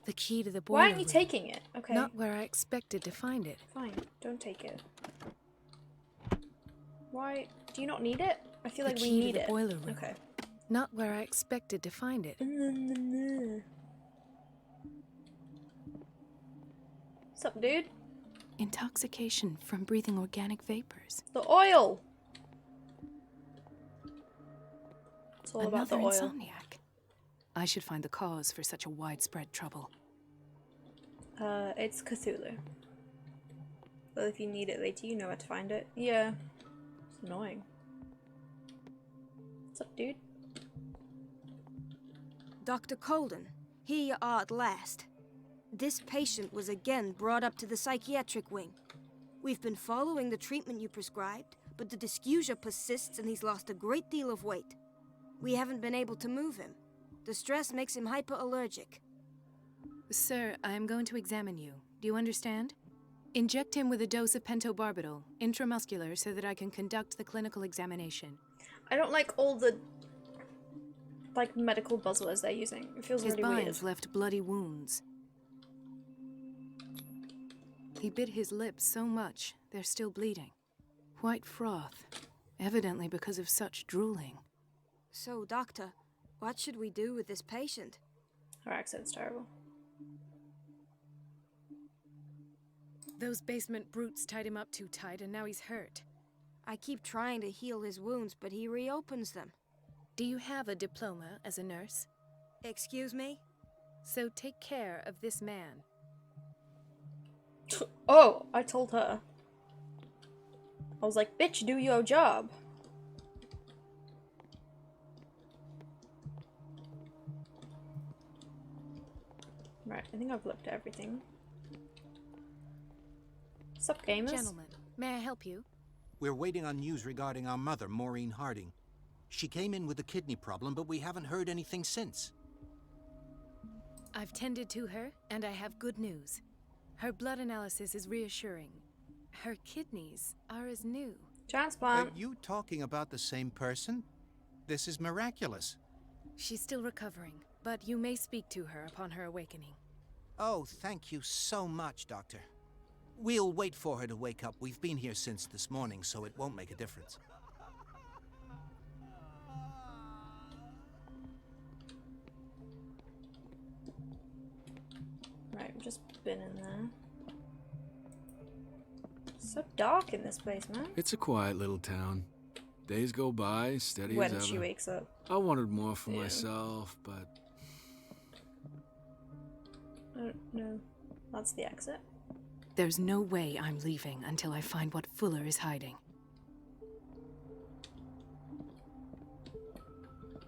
The key to the boiler Why aren't you room. taking it? Okay. Not where I expected to find it. Fine, don't take it. Why? Do you not need it? I feel The like we key to need the it. boiler room. Okay. Not where I expected to find it. What's up, dude? Intoxication from breathing organic vapors. The oil! It's all about Another the oil. insomniac. I should find the cause for such a widespread trouble. It's Cthulhu. Well, if you need it later, you know where to find it. Yeah. It's annoying. What's up, dude? Dr. Colden, here you are at last. This patient was again brought up to the psychiatric wing. We've been following the treatment you prescribed, but the dysgeusia persists and he's lost a great deal of weight. We haven't been able to move him. The stress makes him hyperallergic. Sir, I am going to examine you. Do you understand? Inject him with a dose of pentobarbital, intramuscular, so that I can conduct the clinical examination. I don't like all the, like, medical buzzwords they're using. It feels His really weird. binds left bloody wounds. He bit his lips so much, they're still bleeding. White froth, evidently because of such drooling. So, Doctor, what should we do with this patient? Her accent's terrible. Those basement brutes tied him up too tight, and now he's hurt. I keep trying to heal his wounds, but he reopens them. Do you have a diploma as a nurse? Excuse me? So take care of this man. Oh, I told her. I was like, bitch, do your job. Right, I think I've looked at everything. Sup, gamers? Gentlemen, may I help you? We're waiting on news regarding our mother, Maureen Harding. She came in with a kidney problem, but we haven't heard anything since. I've tended to her, and I have good news. Her blood analysis is reassuring. Her kidneys are as new. Transplant. Are you talking about the same person? This is miraculous. She's still recovering, but you may speak to her upon her awakening. Oh, thank you so much, Doctor. We'll wait for her to wake up. We've been here since this morning, so it won't make a difference. Right, we've just been in there. So dark in this place, man. It's a quiet little town. Days go by, steady When as ever. she wakes up. I wanted more for myself, but... Oh, no. That's the exit. There's no way I'm leaving until I find what Fuller is hiding.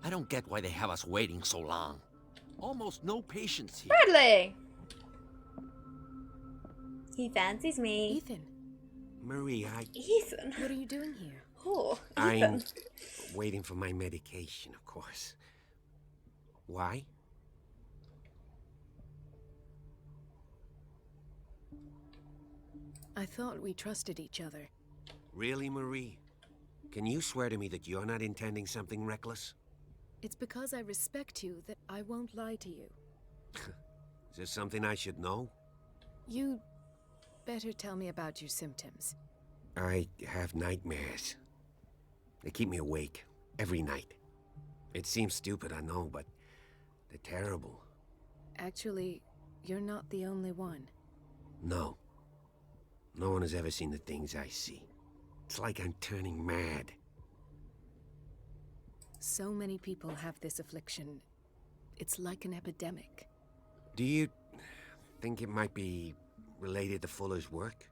I don't get why they have us waiting so long. Almost no patience here. Bradley! He fancies me. Ethan, Marie, Ethan? what are you doing here? Oh, I'm Ethan. waiting for my medication, of course. Why? I thought we trusted each other. Really, Marie? Can you swear to me that you're not intending something reckless? It's because I respect you that I won't lie to you. Is there something I should know? You better tell me about your symptoms. I have nightmares. They keep me awake every night. It seems stupid, I know, but they're terrible. Actually, you're not the only one. No. No one has ever seen the things I see. It's like I'm turning mad. So many people have this affliction. It's like an epidemic. Do you think it might be related to Fuller's work?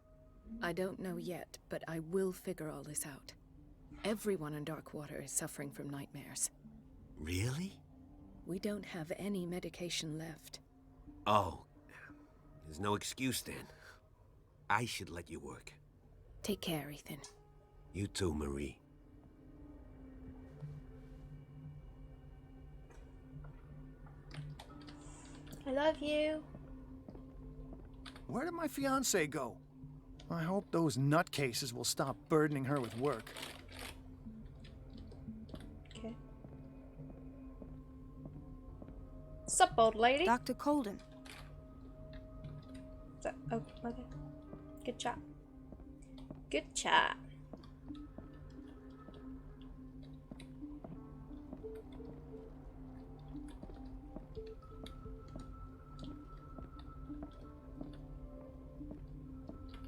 I don't know yet, but I will figure all this out. Everyone in Darkwater is suffering from nightmares. Really? We don't have any medication left. Oh, there's no excuse then. I should let you work. Take care, Ethan. You too, Marie. I love you. Where did my fiancé go? I hope those nutcases will stop burdening her with work. Okay. Sup, old lady? Dr. Colden. Oh, okay. Good chat. Good chat.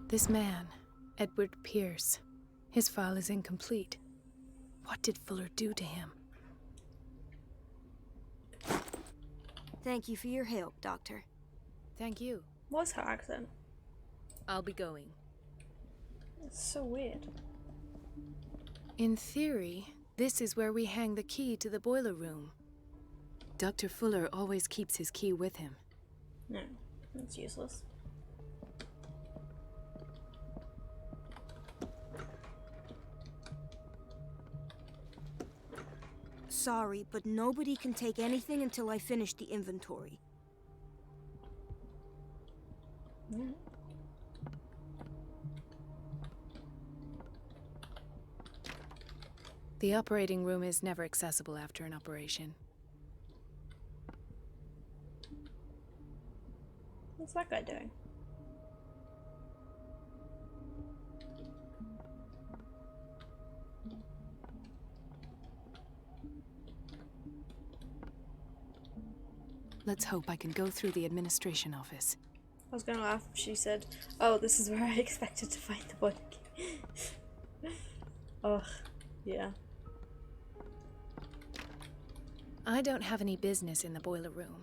This man, 𝗙𝗶₡ his file is incomplete. What did Fuller do to him? Thank you for your help, Doctor. Thank you. What's her accent? I'll be going. It's so weird. In theory, this is where we hang the key to the boiler room. Dr. Fuller always keeps his key with him. No, that's useless. Sorry, but nobody can take anything until I finish the inventory. Mm. The operating room is never accessible after an operation. What's that guy doing? Let's hope I can go through the administration office. I was gonna laugh if she said, "Oh, this is where I expected to find the boiler key." Ugh, yeah. I don't have any business in the boiler room.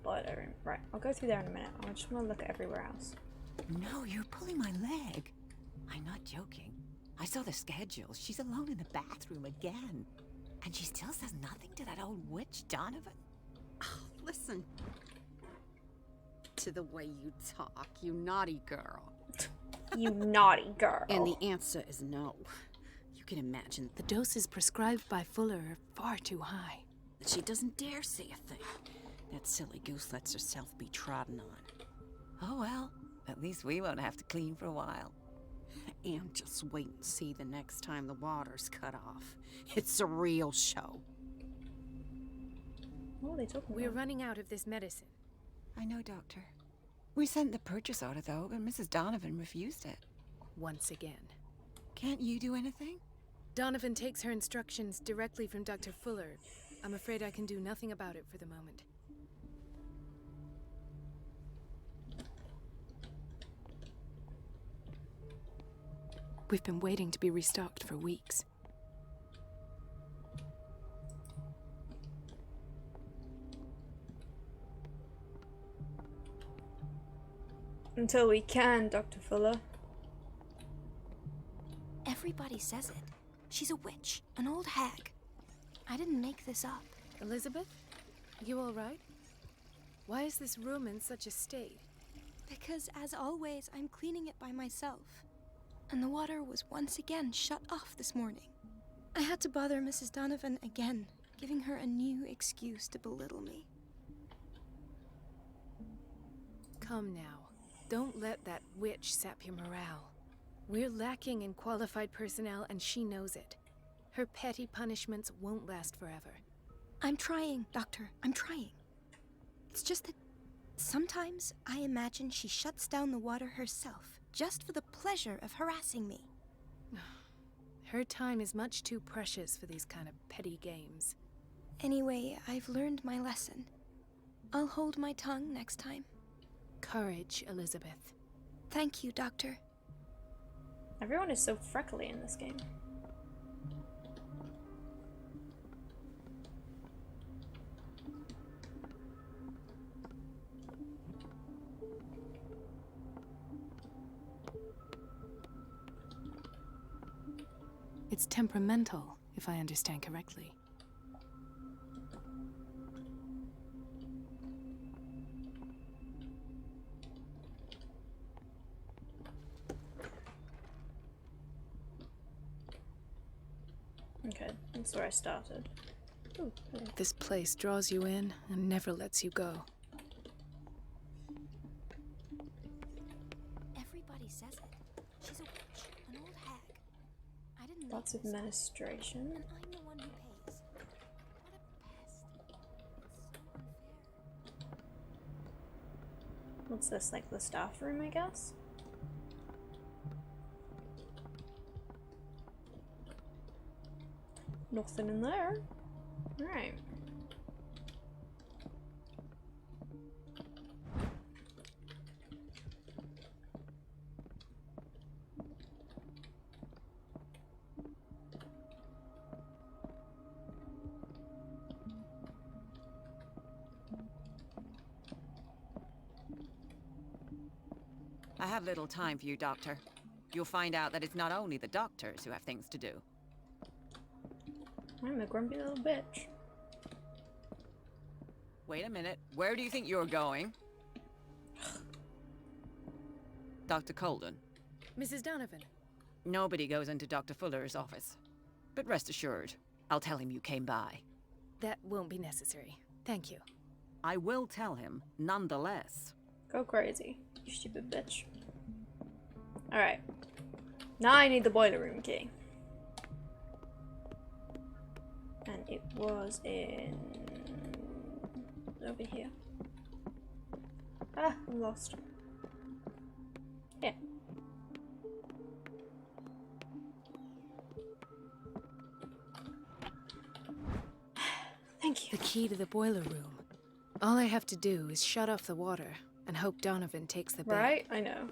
Boiler room. Right, I'll go through there in a minute. I just want to look at everywhere else. No, you're pulling my leg. I'm not joking. I saw the schedule. She's alone in the bathroom again. And she still says nothing to that old witch, Donovan. Oh, listen to the way you talk, you naughty girl. You naughty girl. And the answer is no. You can imagine The doses prescribed by Fuller are far too high. that she doesn't dare say a thing. That silly goose lets herself be trodden on. Oh well, at least we won't have to clean for a while. And just wait and see the next time the water's cut off. It's a real show. What are they talking We're about? running out of this medicine. I know, Doctor. We sent the purchase order, though, but Mrs. Donovan refused it. Once again. Can't you do anything? Donovan takes her instructions directly from Dr. Fuller. I'm afraid I can do nothing about it for the moment. We've been waiting to be restocked for weeks. Until we can, Dr. Fuller. Everybody says it. She's a witch, an old hag. I didn't make this up. Elizabeth? You all right? Why is this room in such a state? Because, as always, I'm cleaning it by myself. And the water was once again shut off this morning. I had to bother Mrs. Donovan again, giving her a new excuse to belittle me. Come now. Don't let that witch sap your morale. We're lacking in qualified personnel, and she knows it. Her petty punishments won't last forever. I'm trying, Doctor. I'm trying. It's just that sometimes I imagine she shuts down the water herself, just for the pleasure of harassing me. Her time is much too precious for these kind of petty games. Anyway, I've learned my lesson. I'll hold my tongue next time. Courage, Elizabeth. Thank you, Doctor. Everyone is so freckly in this game. It's temperamental, if I understand correctly. Okay, that's where I started. Ooh, hello. This place draws you in and never lets you go. Everybody says it. She's a witch, an old hag. I didn't Lots of make this up, administration. and I'm the one who pays. What a pest. It's so unfair. What's this, like the staff room, I guess? Nothing in there. Alright. I have little time for you, Doctor. You'll find out that it's not only the doctors who have things to do. I'm a grumpy little bitch. Wait a minute. Where do you think you're going? Dr. Colden. Mrs. Donovan. Nobody goes into Dr. Fuller's office. But rest assured, I'll tell him you came by. That won't be necessary. Thank you. I will tell him, nonetheless. Go crazy, you stupid bitch. Alright. Now I need the boiler room key. And it was in... over here. Ah, I'm lost. Yeah. Thank you. The key to the boiler room. All I have to do is shut off the water and hope Donovan takes the bait. Right? I know.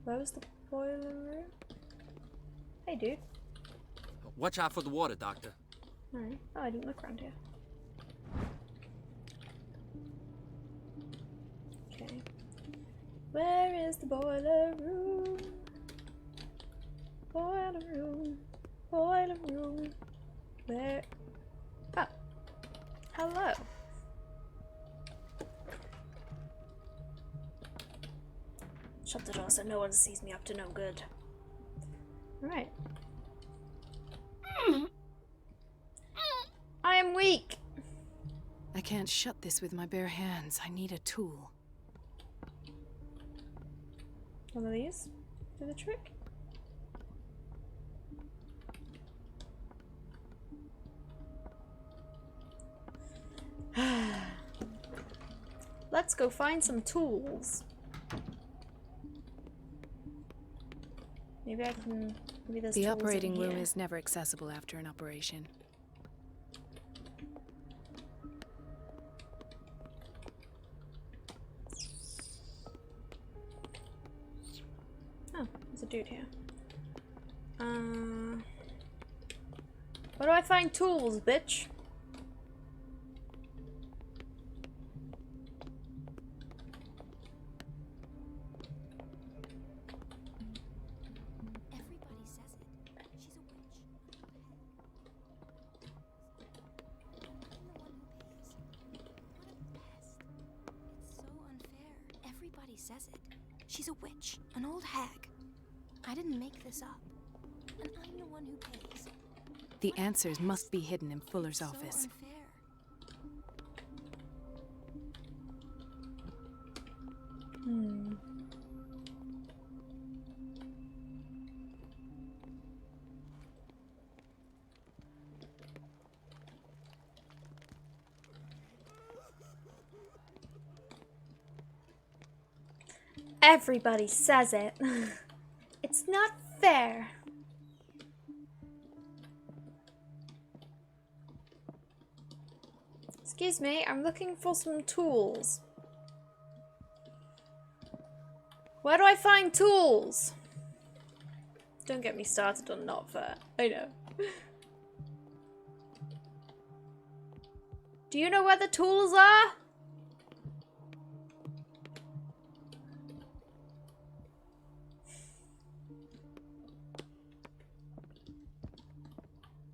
Where was the boiler room? Hey, dude. Watch out for the water, Doctor. Alright. Oh, I didn't look around here. Okay. Where is the boiler room? Boiler room. Boiler room. Where? Ah. Hello. Shut the door so no one sees me up to no good. Right. I am weak. I can't shut this with my bare hands. I need a tool. One of these? Do the trick? Let's go find some tools. Maybe I can. Maybe there's The tools operating in room here. is never accessible after an operation. Oh, there's a dude here. Where do I find tools, bitch? Everybody says it. She's a witch. I'm the one who pays. What a pest. It's so unfair. Everybody says it. She's a witch, an old hag. I didn't make this up. And I'm the one who pays. The answers must be hidden in Fuller's office. So unfair. Everybody says it. It's not fair. Excuse me, I'm looking for some tools. Where do I find tools? Don't get me started on not fair. I know. Do you know where the tools are?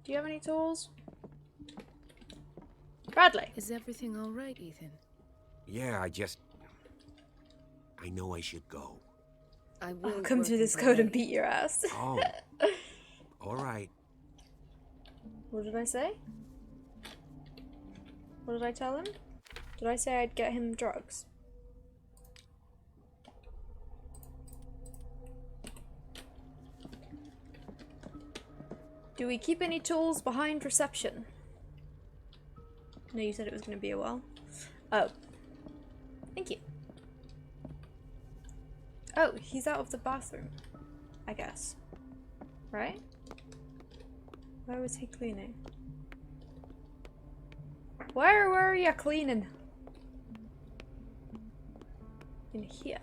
Do you have any tools? Bradley. Is everything all right, Ethan? Yeah, I know I should go. I will I'll come work through this my code and way. beat your ass. Oh. All right. What did I say? What did I tell him? Did I say I'd get him drugs? Do we keep any tools behind reception? No, you said it was going to be a while. Oh. Thank you. Oh, he's out of the bathroom. I guess. Right? Where was he cleaning? Where were you cleaning? In here.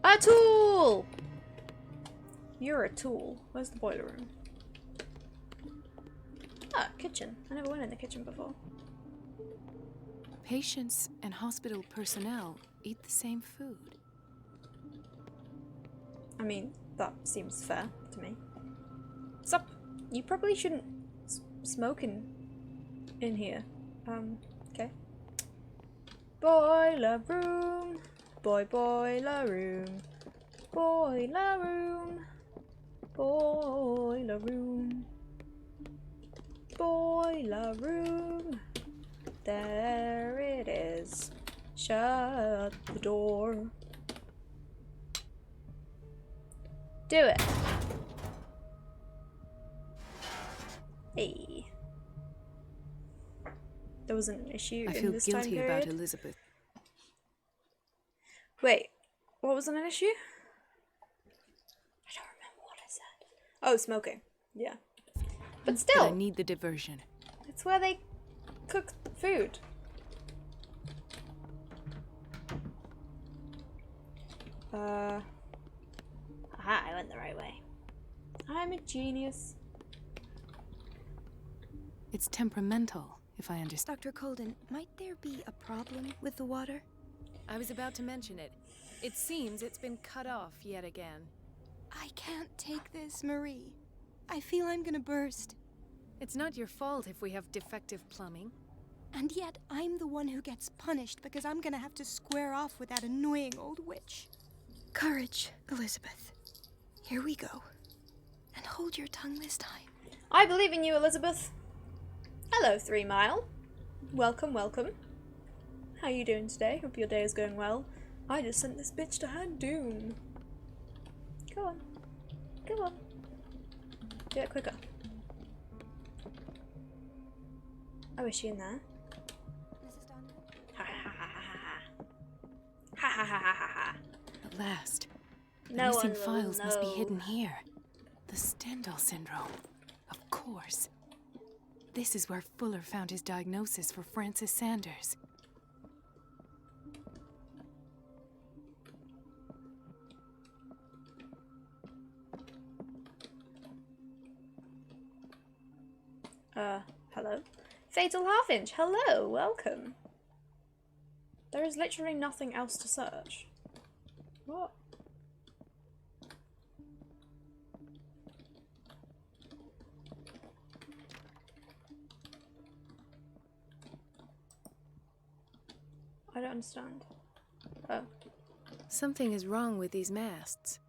A tool! You're a tool. Where's the boiler room? Ah, kitchen. I never went in the kitchen before. Patients and hospital personnel eat the same food. I mean, that seems fair to me. Stop! You probably shouldn't smoke in here. Okay. Boiler room. Boiler room. Boiler room. Boiler room. Boiler room. There it is. Shut the door. Do it. Hey. There wasn't an issue I in feel this time guilty period. about Elizabeth. Wait, what wasn't an issue? I don't remember what I said. Oh, smoking. Yeah. But still, But I need the diversion. it's where they cook food. Aha, I went the right way. I'm a genius. It's temperamental, if I understand. Dr. Colden, might there be a problem with the water? I was about to mention it. It seems it's been cut off yet again. I can't take this, Marie. I feel I'm gonna burst. It's not your fault if we have defective plumbing. And yet I'm the one who gets punished because I'm gonna have to square off with that annoying old witch. Courage, Elizabeth. Here we go. And hold your tongue this time. I believe in you, Elizabeth. Hello, 3 Mile. Welcome, welcome. How you doing today? Hope your day is going well. I just sent this bitch to her doom. Go on. Go on. Do it quicker. Oh, is she in there? Mrs. Donovan? Ha ha ha ha ha. Ha ha ha ha ha ha. At last. The No missing one will files must be know. hidden here. The Stendhal syndrome. Of course. This is where Fuller found his diagnosis for Francis Sanders. Hello? Fatal Half-Inch, hello, welcome. There is literally nothing else to search. What? I don't understand. Oh. Something is wrong with these masts.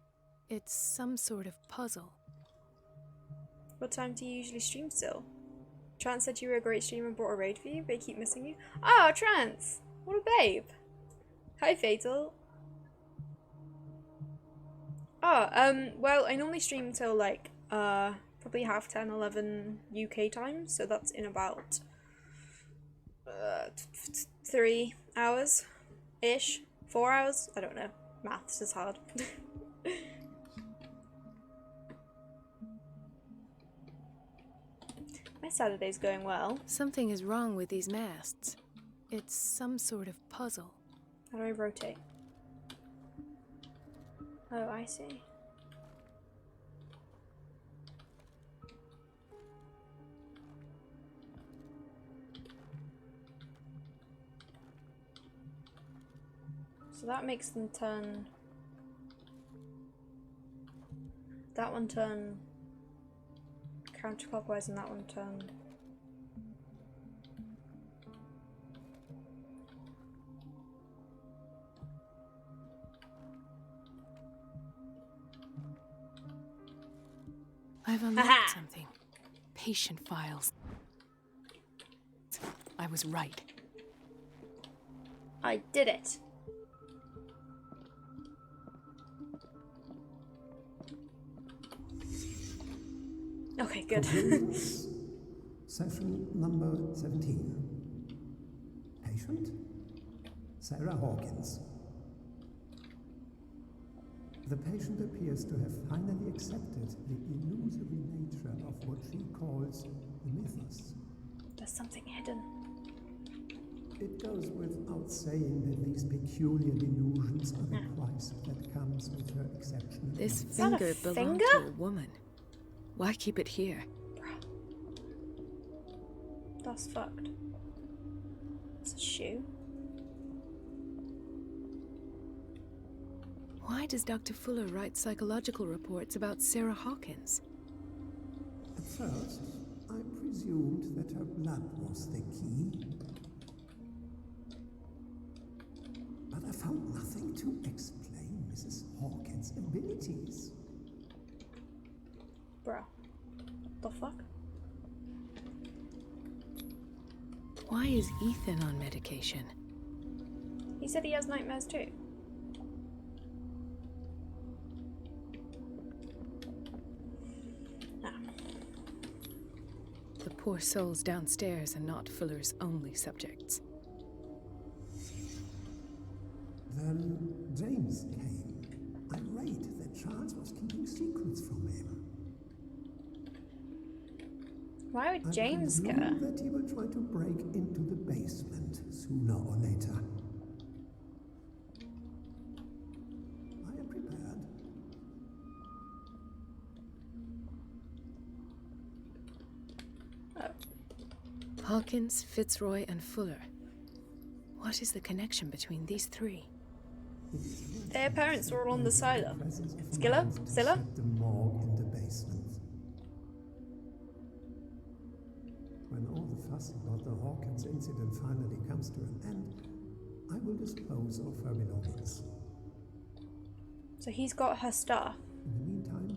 It's some sort of puzzle. What time do you usually stream still? Trance said you were a great streamer and brought a raid for you, but I keep missing you. Oh, Trance! What a babe! Hi, Fatal. Oh, well, I normally stream till like, probably 10:30, 11 UK time, so that's in about, 3 hours-ish? 4 hours? I don't know. Maths is hard. My Saturday's going well. Something is wrong with these masts. It's some sort of puzzle. How do I rotate? Oh, I see. So that makes them turn... That one turn counterclockwise and that one turn... I've unlocked something. Patient files. I was right. I did it! Okay, good. Session number 17. Patient? Sarah Hawkins. The patient appears to have finally accepted the illusory nature of what she calls the mythos. There's something hidden. It goes without saying that these peculiar delusions are the price that comes with her exceptional. This Is that a finger belonged finger? to a woman. Why keep it here? That's fucked. It's a shoe. Why does Dr. Fuller write psychological reports about Sarah Hawkins? At first, I presumed that her blood was the key. But I found nothing to explain Mrs. Hawkins' abilities. Bro. The fuck? Why is Ethan on medication? He said he has nightmares too. Ah. The poor souls downstairs are not Fuller's only subjects. Then James came, irate that Charles was keeping secrets from him. Why would James I care? presume that he will try to break into the basement sooner or later. I am prepared. Hawkins, Fitzroy, and Fuller. What is the connection between these three? Their parents were all on the silo. Skilla? Scylla? The morgue in the basement. When all the fuss about the Hawkins incident finally comes to an end, I will dispose of her belongings. So he's got her stuff. In the meantime,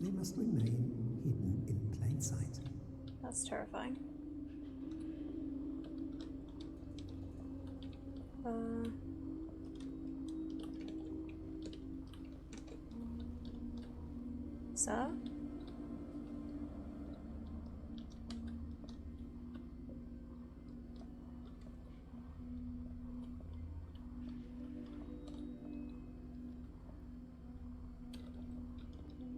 they must remain hidden in plain sight. That's terrifying. So?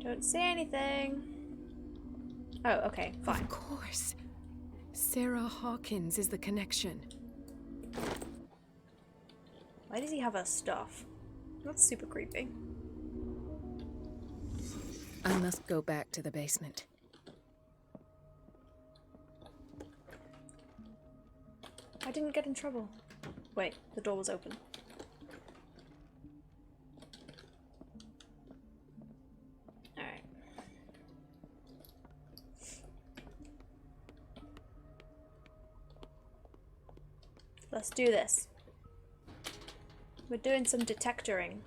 Don't say anything. Oh, okay, fine. Of course. Sarah Hawkins is the connection. Why does he have her stuff? That's super creepy. I must go back to the basement. I didn't get in trouble. Wait, the door was open. Alright. Let's do this. We're doing some detectoring.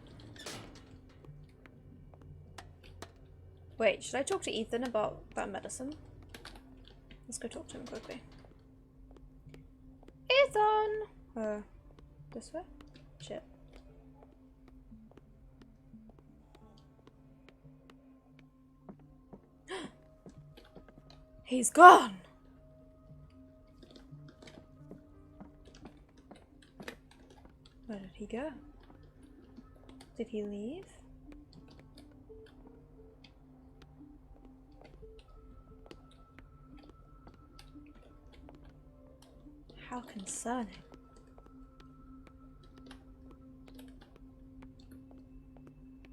Wait, should I talk to Ethan about that medicine? Let's go talk to him quickly. Ethan! This way? Shit. He's gone! Where did he go? Did he leave? How concerning.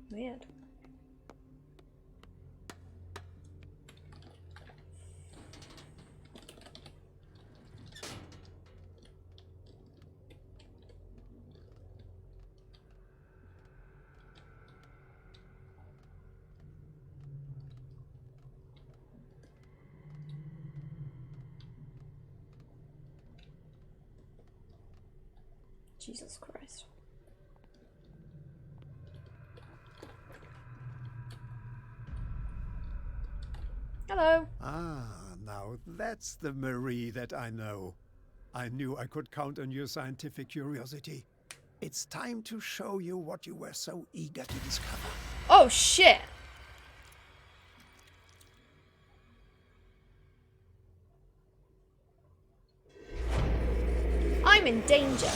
Weird. Jesus Christ. Hello. Ah, now that's the Marie that I know. I knew I could count on your scientific curiosity. It's time to show you what you were so eager to discover. Oh shit. I'm in danger.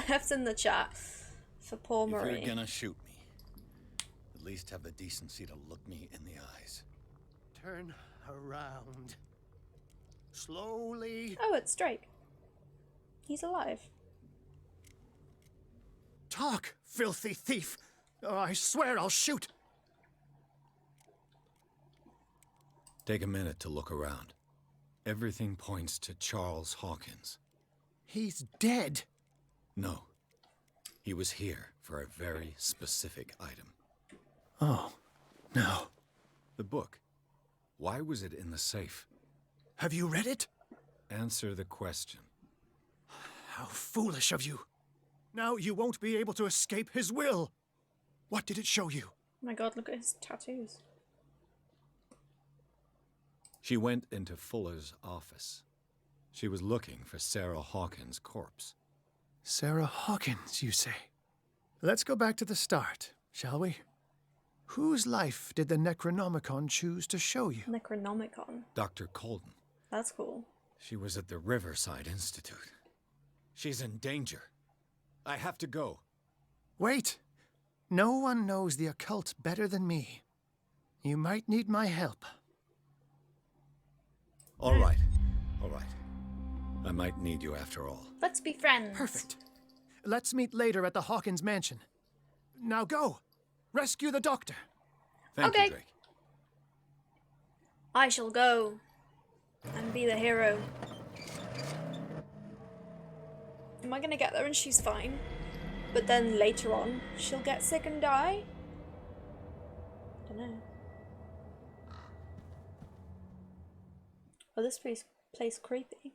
F's in the chat for poor Marie. If you're gonna shoot me, at least have the decency to look me in the eyes. Turn around. Slowly. Oh, it's Drake. He's alive. Talk, filthy thief. Oh, I swear I'll shoot. Take a minute to look around. Everything points to Charles Hawkins. He's dead. No. He was here for a very specific item. Oh, no. The book. Why was it in the safe? Have you read it? Answer the question. How foolish of you. Now you won't be able to escape his will. What did it show you? Oh my god, look at his tattoos. She went into Fuller's office. She was looking for Sarah Hawkins' corpse. Sarah Hawkins, you say? Let's go back to the start, shall we? Whose life did the Necronomicon choose to show you? Necronomicon. Dr. Colden. That's cool. She was at the Riverside Institute. She's in danger. I have to go. Wait. No one knows the occult better than me. You might need my help. All right. All right. I might need you after all. Let's be friends. Perfect. Let's meet later at the Hawkins mansion. Now go. Rescue the doctor. Thank Okay. you, Drake. I shall go and be the hero. Am I gonna get there and she's fine? But then later on, she'll get sick and die? Dunno. Oh, this place creepy.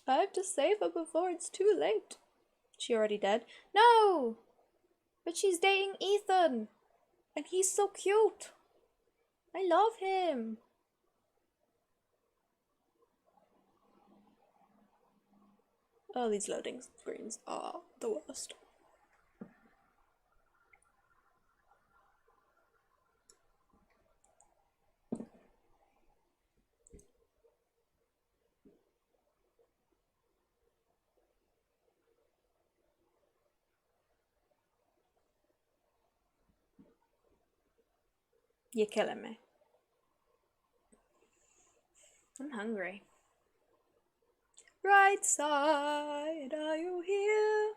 I have to save her before it's too late. She already dead? No! But she's dating Ethan! And he's so cute! I love him! Oh, these loading screens are the worst. You're killing me. I'm hungry. Right side, are you here?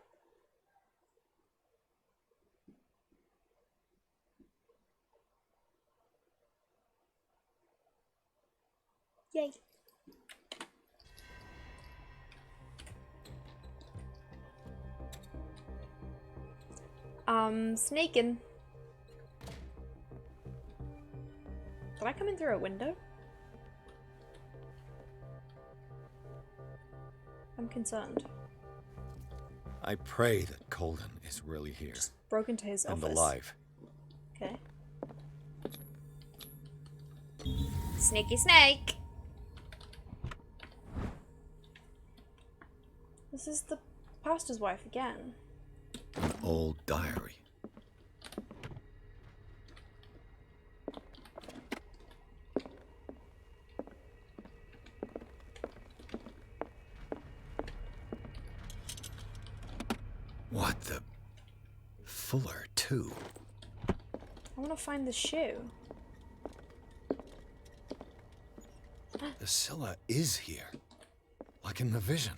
Yay. Snaking. Can I come in through a window? I'm concerned. I pray that Colden is really here. Just broke into his office. And alive. Okay. Sneaky snake! This is the pastor's wife again. An old diary. What the... Fuller, too. I want to find the shoe. The Scylla is here. Like in the vision.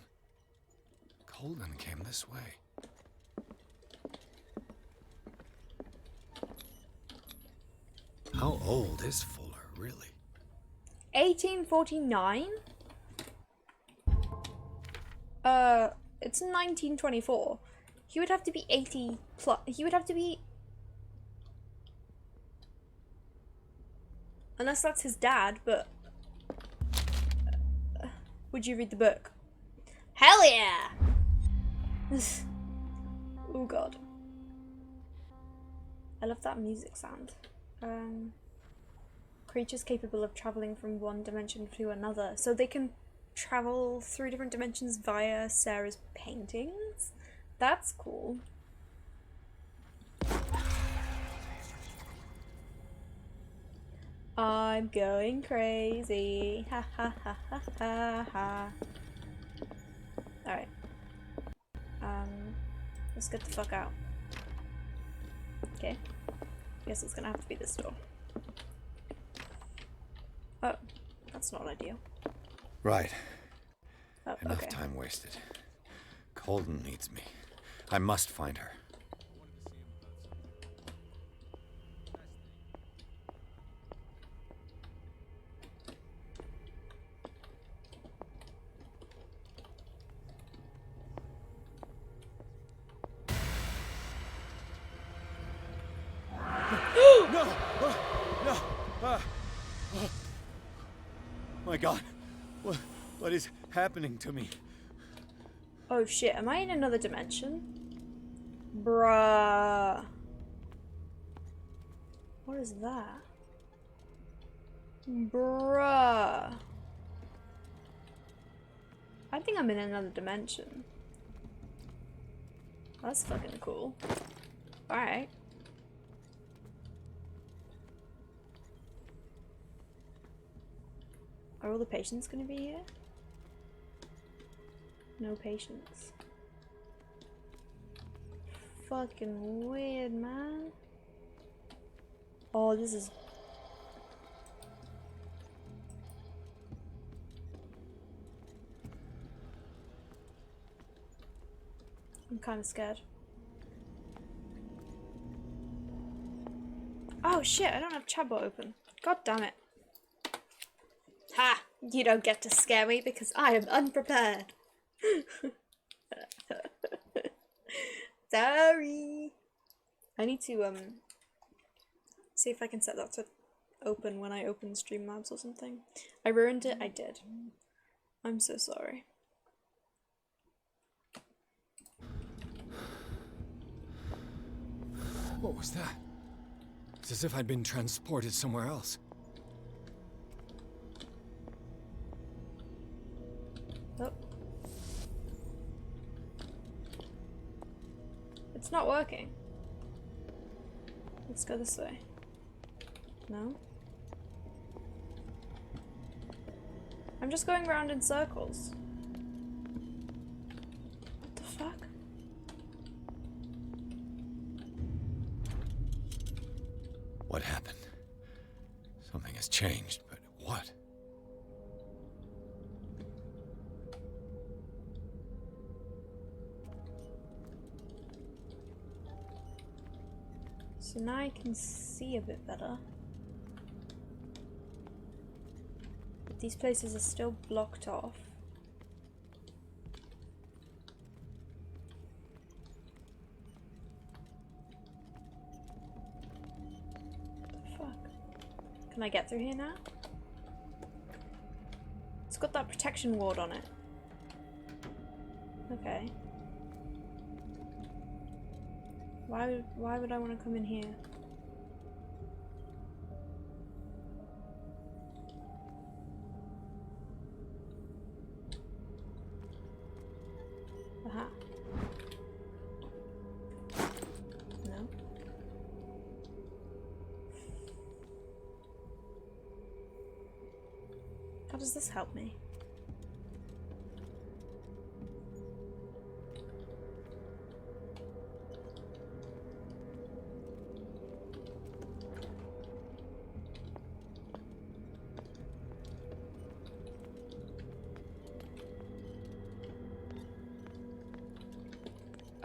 Colden came this way. How old is Fuller, really? 1849? It's 1924. He would have to be 80 plus. He would have to be... Unless that's his dad, but... would you read the book? Hell yeah! Oh god. I love that music sound. Creatures capable of traveling from one dimension to another. So they can travel through different dimensions via Sarah's paintings? That's cool. I'm going crazy. Ha ha ha ha ha ha. Alright. Let's get the fuck out. Okay. Guess it's gonna have to be this door. Oh, that's not ideal. Right. Oh, Enough okay. time wasted. Colden needs me. I must find her. My God, what is happening to me? Oh shit, am I in another dimension? Bruh. What is that? Bruh. I think I'm in another dimension. That's fucking cool. Alright. Are all the patients gonna be here? No patients. Fucking weird, man. Oh, this is... I'm kind of scared. Oh shit, I don't have Chatbot open. God damn it. Ha! You don't get to scare me because I am unprepared. Sorry. I need to see if I can set that to open when I open Streamlabs or something. I ruined it. I did. I'm so sorry. What was that? It's as if I'd been transported somewhere else. Oh. It's not working. Let's go this way. No? I'm just going around in circles. What the fuck? What happened? Something has changed, but what? So now I can see a bit better. But these places are still blocked off. What the fuck? Can I get through here now? It's got that protection ward on it. Okay. Why would I want to come in here? Aha. No. How does this help me?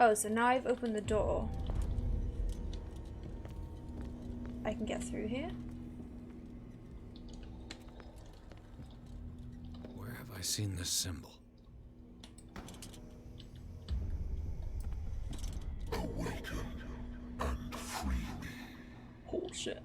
Oh, so now I've opened the door. I can get through here? Where have I seen this symbol? Awaken and free me. Oh shit.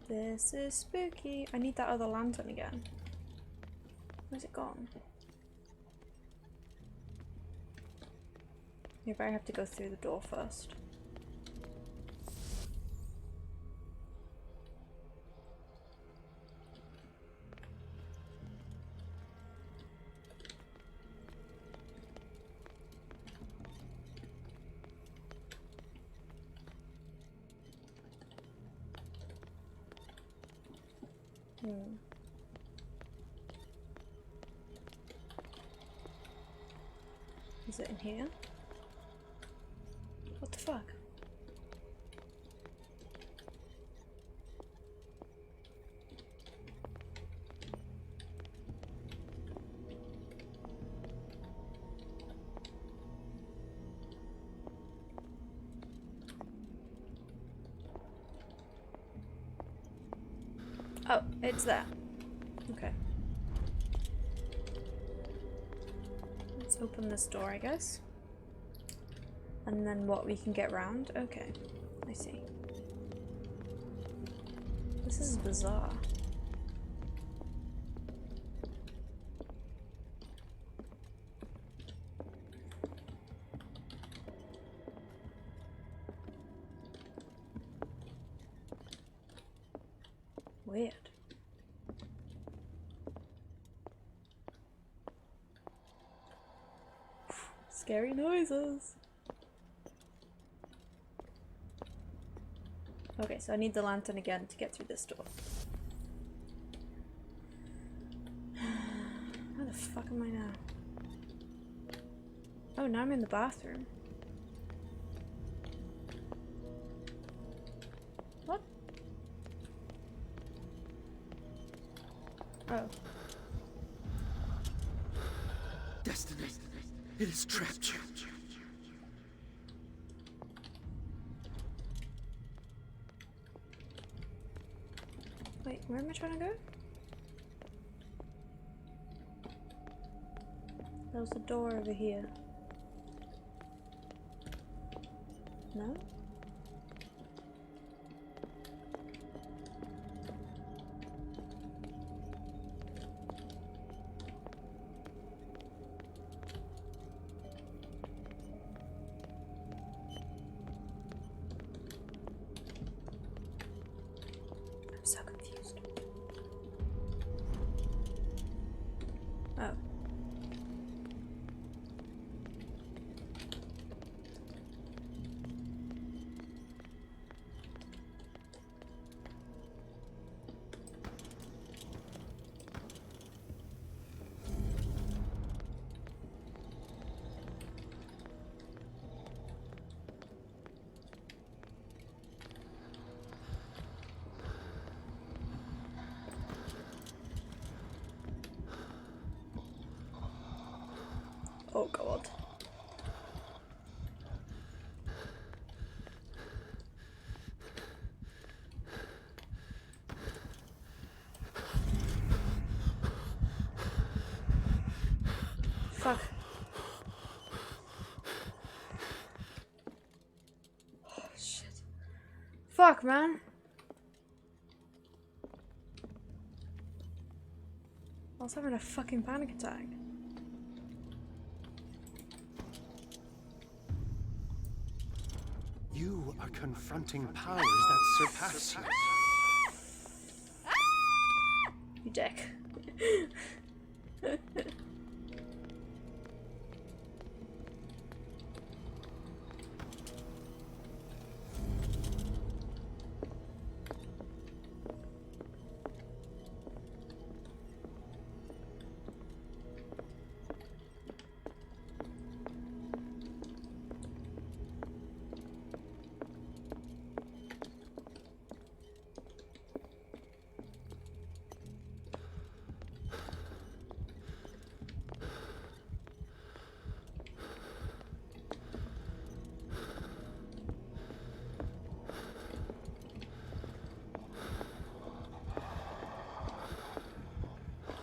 This is spooky. I need that other lantern again. Where's it gone? Maybe I have to go through the door first. Is it in here? What the fuck? Oh, it's there. Okay. Let's open this door, I guess. And then what, we can get round? Okay, I see. This is bizarre. Weird. Scary noises. Okay, so I need the lantern again to get through this door. Where the fuck am I now? Oh, now I'm in the bathroom. What? It has trapped you. Wait, where am I trying to go? There was a door over here. No? I'm so confused. Oh. Oh god. Fuck. Oh shit. Fuck, man. I was having a fucking panic attack. You are confronting powers that surpass you. You dick.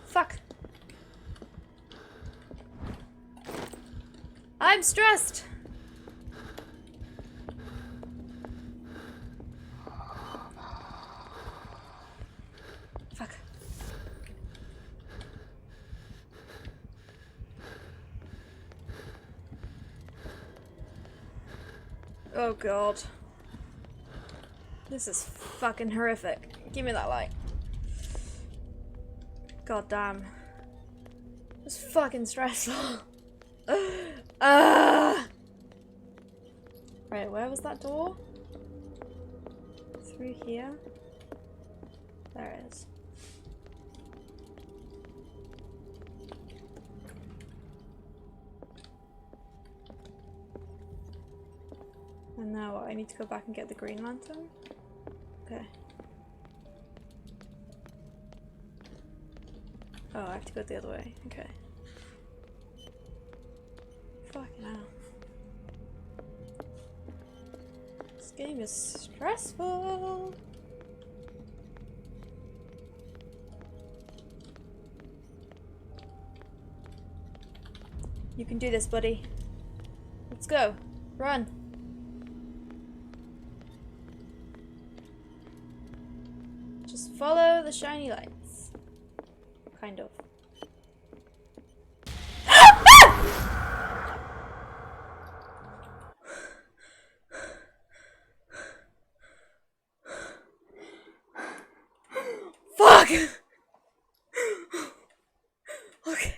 Fuck. I'm stressed. Fuck. Oh god. This is fucking horrific. Give me that light. God damn. It's fucking stressful. Right, where was that door? Through here? There it is. And now what? I need to go back and get the green lantern? Okay. Oh, I have to go the other way. Okay. Fucking hell. This game is stressful. You can do this, buddy. Let's go. Run. Just follow the shiny lights. Kind of. Fuck! Okay.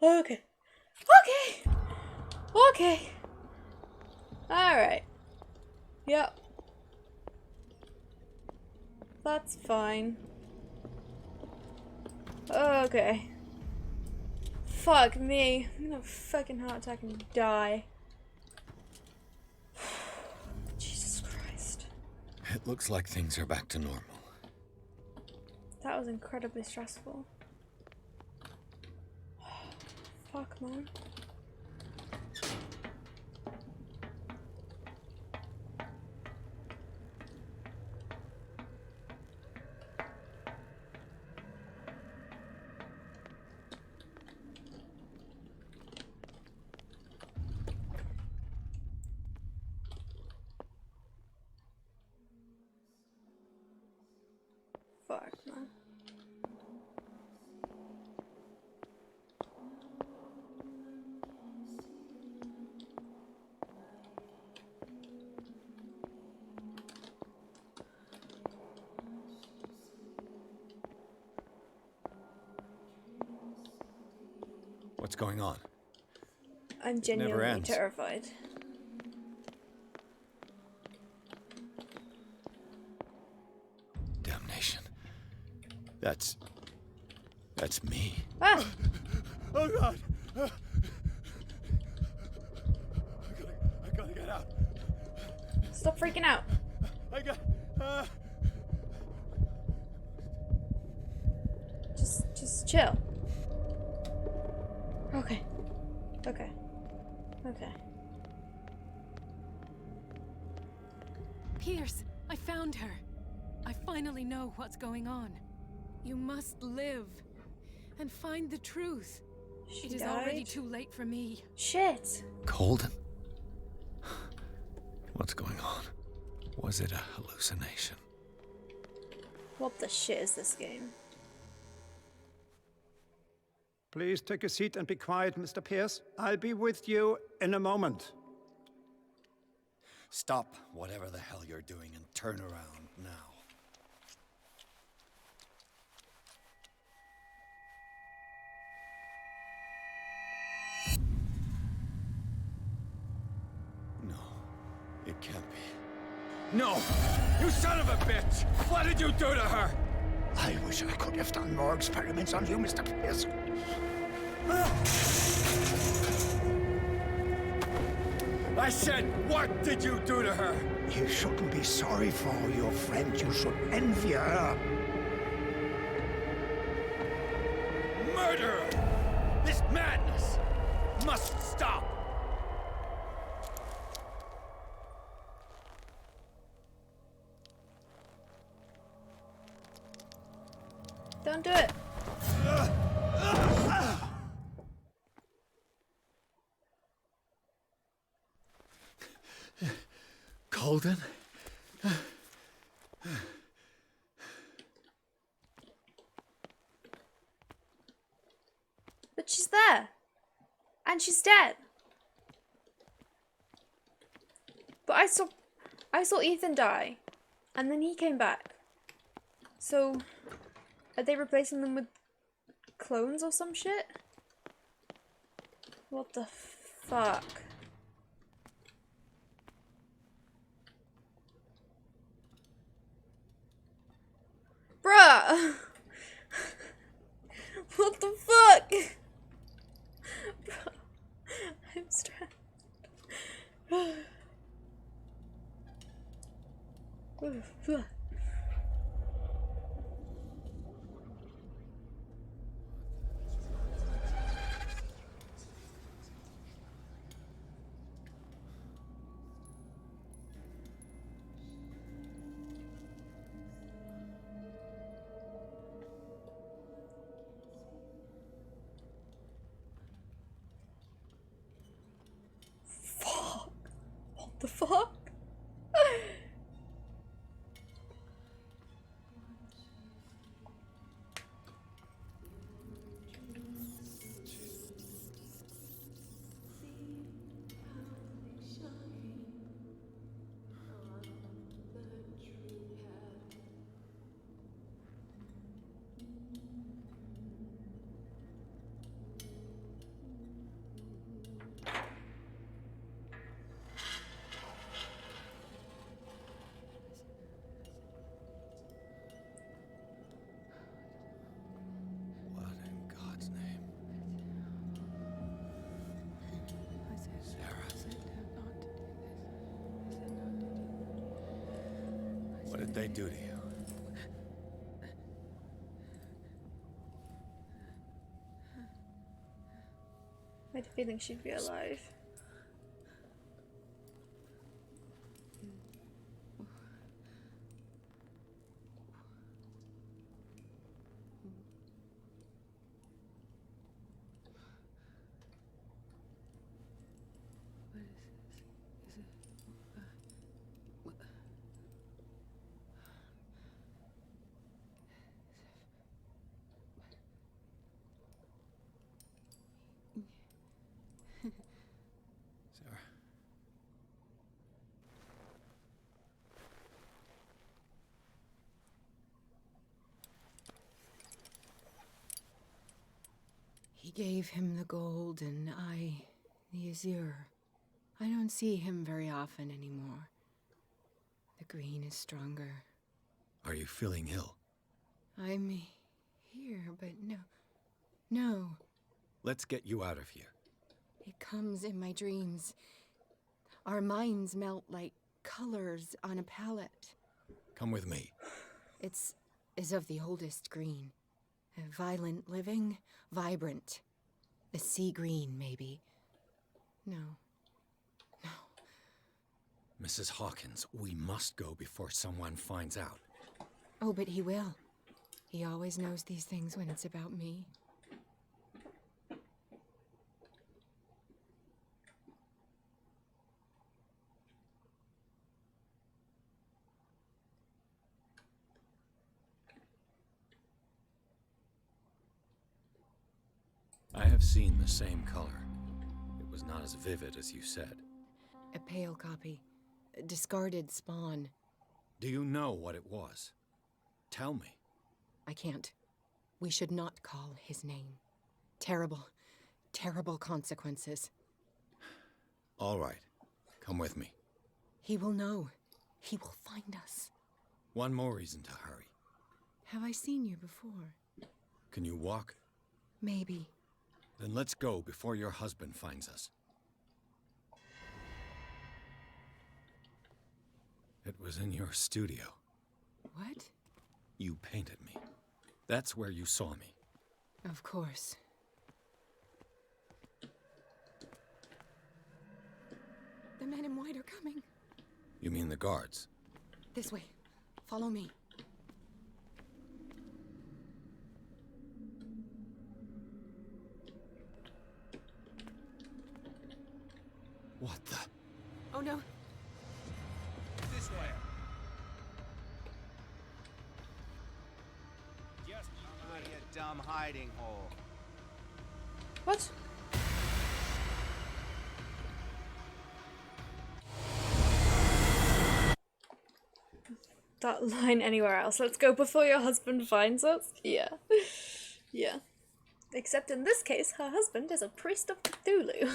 Okay. Okay. Okay. Alright. Yep. That's fine. Okay. Fuck me. I'm gonna have a fucking heart attack and die. Jesus Christ. It looks like things are back to normal. That was incredibly stressful. Fuck, man. Fuck, man. What's going on? I'm never genuinely ends. terrified. Damnation. That's me. Ah! Oh God! I gotta get out. Stop freaking out. I got. Just chill. Okay. Okay. Okay. Pierce, I found her. I finally know what's going on. You must live and find the truth. She It is died? already too late for me. Shit. Colden? What's going on? Was it a hallucination? What the shit is this game? Please take a seat and be quiet, Mr. Pierce. I'll be with you in a moment. Stop whatever the hell you're doing and turn around now. No, it can't be. No! You son of a bitch! What did you do to her? I wish I could have done more experiments on you, Mr. Pierce. I said, what did you do to her? You shouldn't be sorry for your friend. You should envy her. Murderer! This madness must stop! Don't do it. Colden? But she's there. And she's dead. But I saw Ethan die. And then he came back. So are they replacing them with clones or some shit? What the fuck? Bruh! What the fuck? Bruh. I'm stressed. Fuck. What the fuck? What in God's name? Sarah. What did they do to you? feeling she'd be alive. Sarah. He gave him the gold and I the azure. I don't see him very often anymore. The green is stronger. Are you feeling ill? I'm here, but no. Let's get you out of here. It comes in my dreams. Our minds melt like colors on a palette. Come with me. It's of the oldest green. Violent living, vibrant. The sea green, maybe. No. Mrs. Hawkins, we must go before someone finds out. Oh, but he will. He always knows these things when it's about me. I have seen the same color. It was not as vivid as you said. A pale copy. A discarded spawn. Do you know what it was? Tell me. I can't. We should not call his name. Terrible, terrible consequences. All right. Come with me. He will know. He will find us. One more reason to hurry. Have I seen you before? Can you walk? Maybe. Then let's go before your husband finds us. It was in your studio. What? You painted me. That's where you saw me. Of course. The men in white are coming. You mean the guards? This way. Follow me. What the? Oh no. This way. Just out of your dumb hiding hole. What? That line anywhere else. Let's go before your husband finds us. Yeah. Yeah. Except in this case, her husband is a priest of Cthulhu.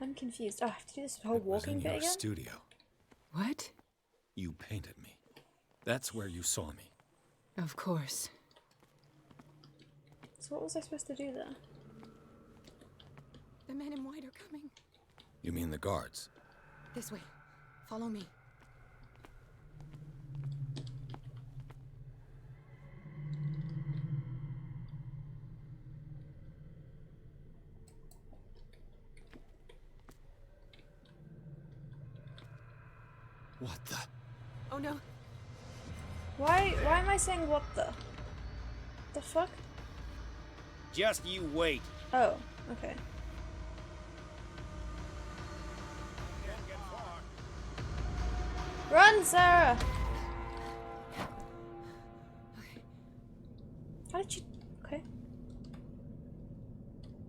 I'm confused. Oh, I have to do this whole walking bit again? It was in your studio. What? You painted me. That's where you saw me. Of course. So what was I supposed to do there? The men in white are coming. You mean the guards? This way. Follow me. What the? Oh no. Why am I saying what the? The fuck? Just you wait. Oh, okay. Run, Sarah! Okay. How did you... Okay.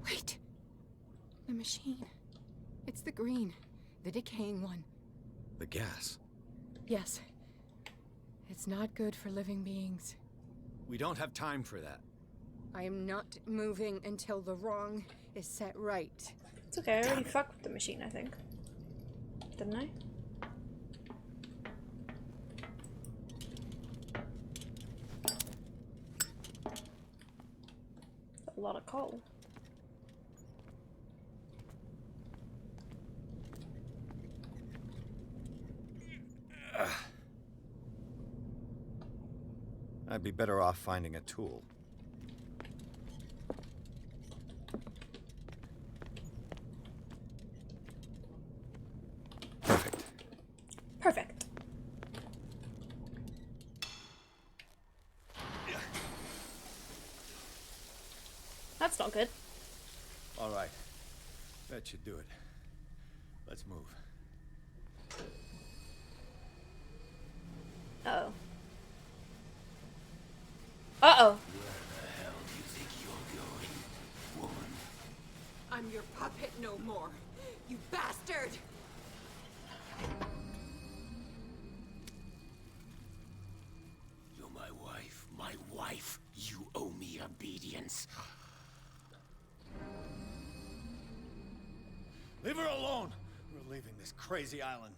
Wait. The machine. It's the green. The decaying one. The gas. Yes. It's not good for living beings. We don't have time for that. I am not moving until the wrong is set right. It's okay, I already fucked with the machine, I think. Didn't I? A lot of coal. I'd be better off finding a tool. Perfect. That's not good. All right. That should do it. Let's move. Uh-oh. Uh-oh. Where the hell do you think you're going, woman? I'm your puppet no more, you bastard! You're my wife. My wife. You owe me obedience. Leave her alone! We're leaving this crazy island.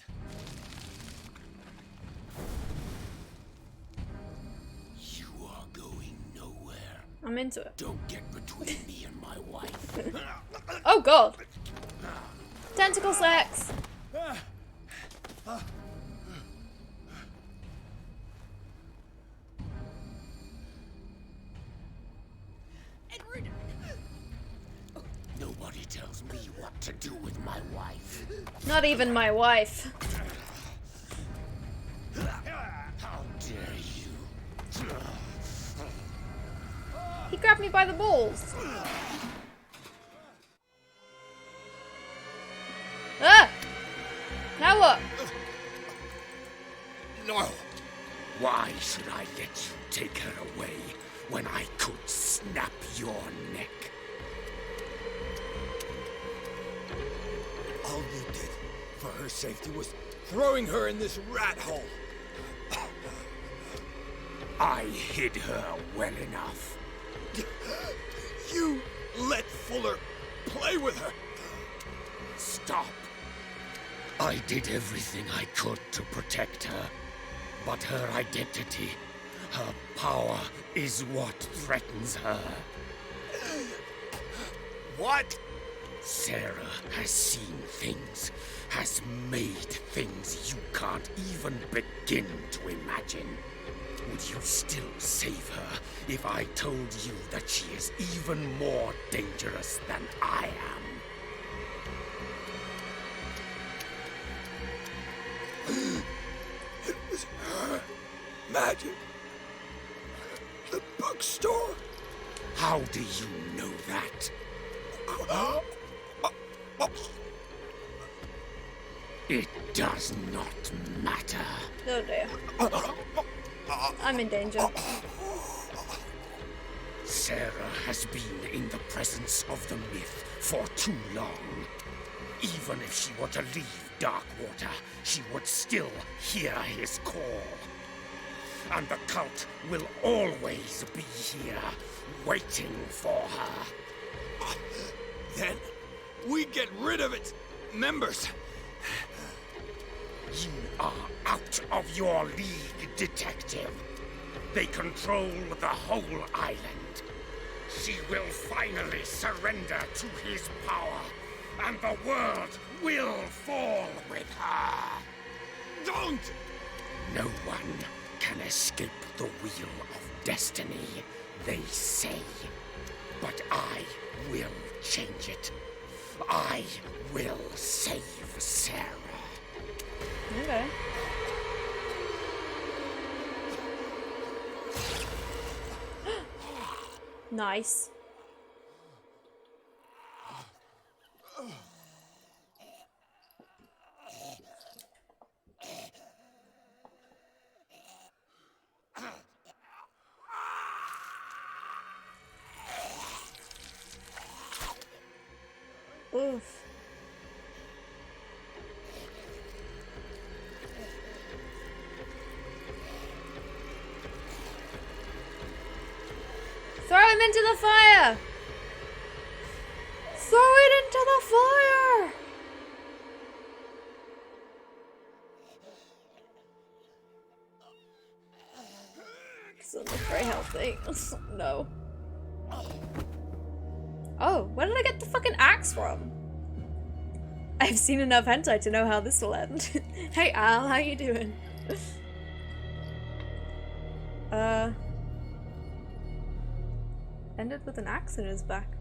You are going nowhere. I'm into it. Don't get between me and my wife. Oh god! Tentacle sex! Nobody tells me what to do with my wife. Not even my wife. How dare you? He grabbed me by the balls. Ah! Now what? No! Why should I let you take her away when I could snap your neck? All you did for her safety was throwing her in this rat hole. I hid her well enough. You let Fuller play with her. Stop. I did everything I could to protect her. But her identity, her power, is what threatens her. What? Sarah has seen things, has made things you can't even begin to imagine. Would you still save her if I told you that she is even more dangerous than I am? It was her magic. The bookstore. How do you know that? It does not matter. Oh dear. I'm in danger. Sarah has been in the presence of the myth for too long. Even if she were to leave Darkwater, she would still hear his call. And the cult will always be here, waiting for her. Then we get rid of its members. You are out of your league, detective. They control the whole island. She will finally surrender to his power, and the world will fall with her. Don't! No one can escape the wheel of destiny, they say. But I will change it. I will save Sarah. Okay. Nice. Oof. Throw him into the fire! Throw it into the fire! Doesn't look very healthy. No. Oh, where did I get the fucking axe from? I've seen enough hentai to know how this will end. Hey Al, how you doing? Ended with an axe in his back.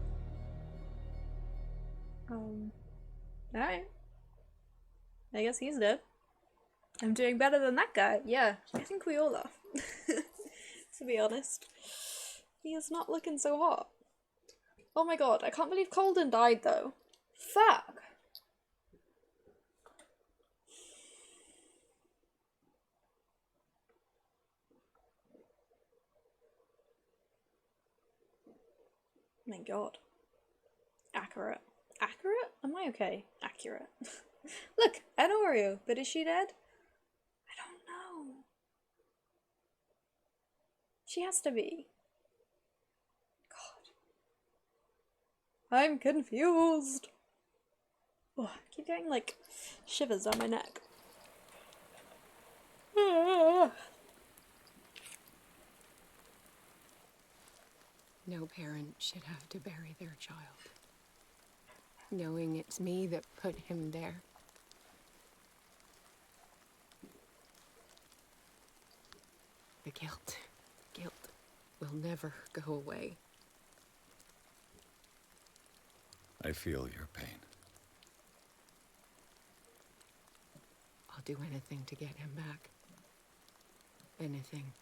Alright. I guess he's dead. I'm doing better than that guy. Yeah, I think we all are. To be honest. He is not looking so hot. Oh my god, I can't believe Colden died though. Fuck! My god. Accurate. Accurate? Am I okay? Accurate. Look, an Oreo, but is she dead? I don't know. She has to be. God. I'm confused. Oh, I keep getting like shivers down my neck. No parent should have to bury their child, knowing it's me that put him there. The guilt will never go away. I feel your pain. I'll do anything to get him back. Anything.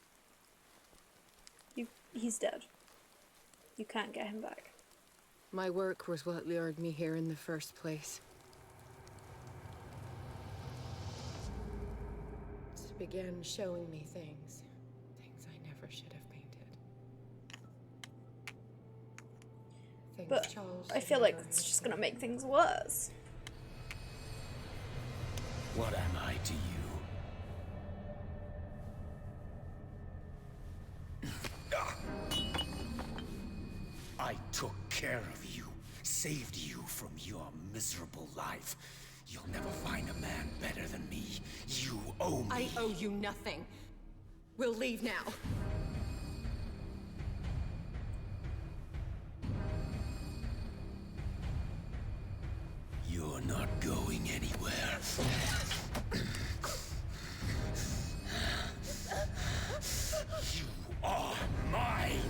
He's dead. You can't get him back. My work was what lured me here in the first place. It began showing me things I never should have painted. Things But Charles I feel like it's just gonna make things worse. What am I to you? I took care of you, saved you from your miserable life. You'll never find a man better than me. You owe me. I owe you nothing. We'll leave now. You're not going anywhere. You are mine.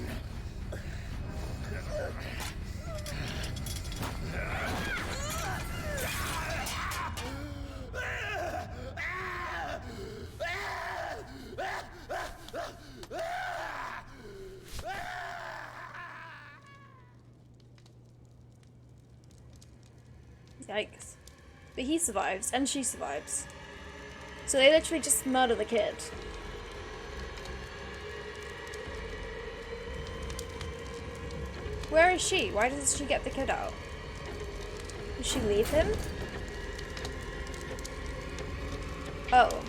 Yikes. But he survives, and she survives. So they literally just murder the kid. Where is she? Why doesn't she get the kid out? Does she leave him? Oh.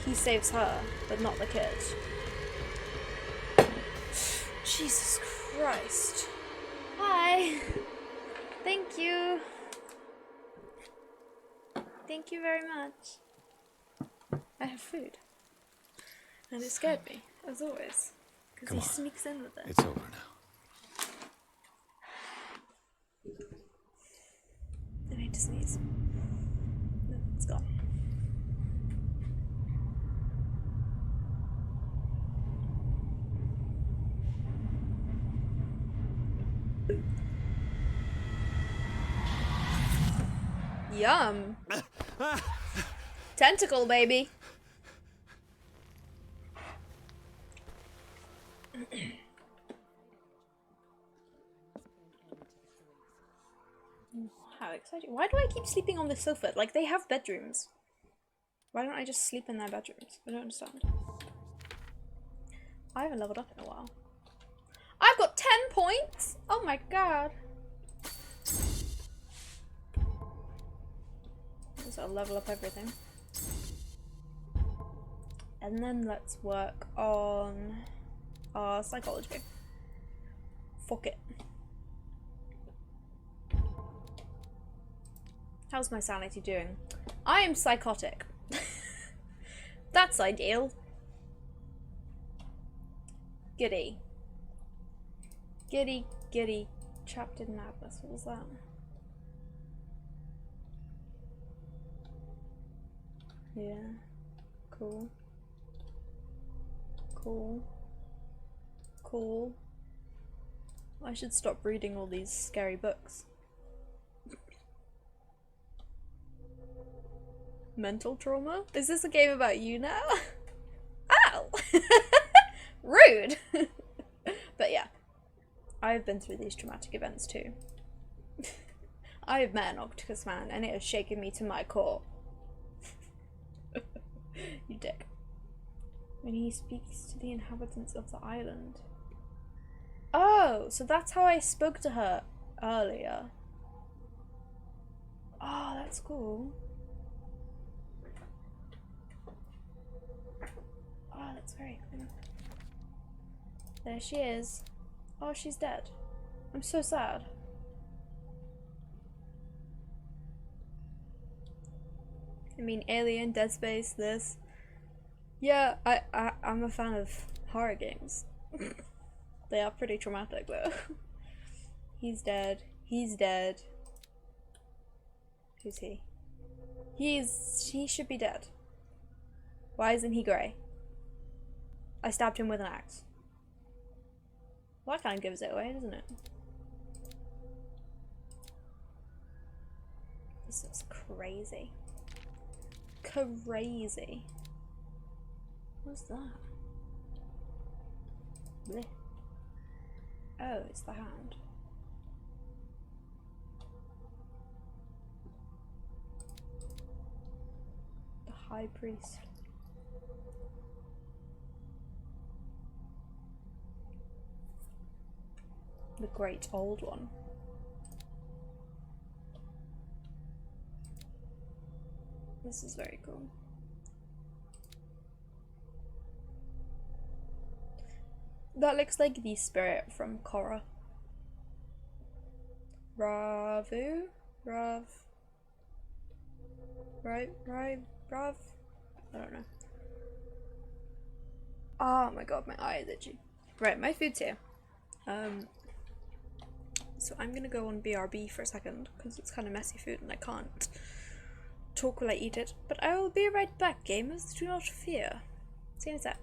He saves her, but not the kid. Jesus Christ. Hi. Thank you. Thank you very much. I have food. And it scared me, as always. Because he sneaks in with it. It's over now. I need to sneeze. No, it's gone. Yum. Tentacle, baby. How exciting. Why do I keep sleeping on this sofa? Like, they have bedrooms. Why don't I just sleep in their bedrooms? I don't understand. I haven't leveled up in a while. I've got 10 points! Oh my god. So I'll level up everything. And then let's work on our psychology. Fuck it. How's my sanity doing? I am psychotic. That's ideal. Giddy. Giddy, giddy, trapped in madness. What was that? Yeah. Cool. Cool. Cool. I should stop reading all these scary books. Mental trauma? Is this a game about you now? Ow! Rude! But yeah, I've been through these traumatic events too. I have met an octopus man and it has shaken me to my core. You dick. When he speaks to the inhabitants of the island. Oh, so that's how I spoke to her earlier. Oh, that's cool. Oh, that's very cool. There she is. Oh, she's dead. I'm so sad. I mean, Alien, Dead Space, this. Yeah, I'm a fan of horror games. They are pretty traumatic though. He's dead. He's dead. Who's he? He should be dead. Why isn't he grey? I stabbed him with an axe. Well, that kind of gives it away, doesn't it? This is crazy. Crazy. What's that? Blech. Oh, it's the hand. The High Priest. The Great Old One. This is very cool. That looks like the spirit from Korra. Ravu? Rav? Right? Rav? I don't know. Oh my god, my eye is itchy. Right, my food's here. So I'm gonna go on BRB for a second, because it's kind of messy food and I can't talk while I eat it. But I will be right back, gamers. Do not fear. See you in a sec.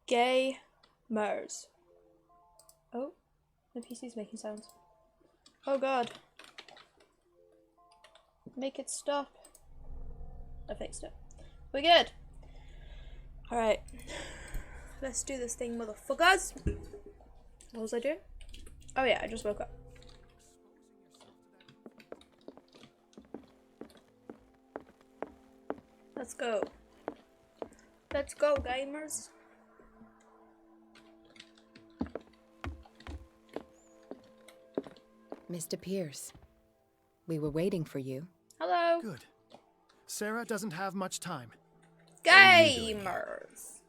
𝗙𝗶H. Oh, the PC's making sounds. Oh god. Make it stop. I fixed it. We're good. Alright. Let's do this thing, motherfuckers. What was I doing? Oh yeah, I just woke up. Let's go. Let's go, gamers. Mr. Pierce, we were waiting for you. Hello. Good. Sarah doesn't have much time. Gamers.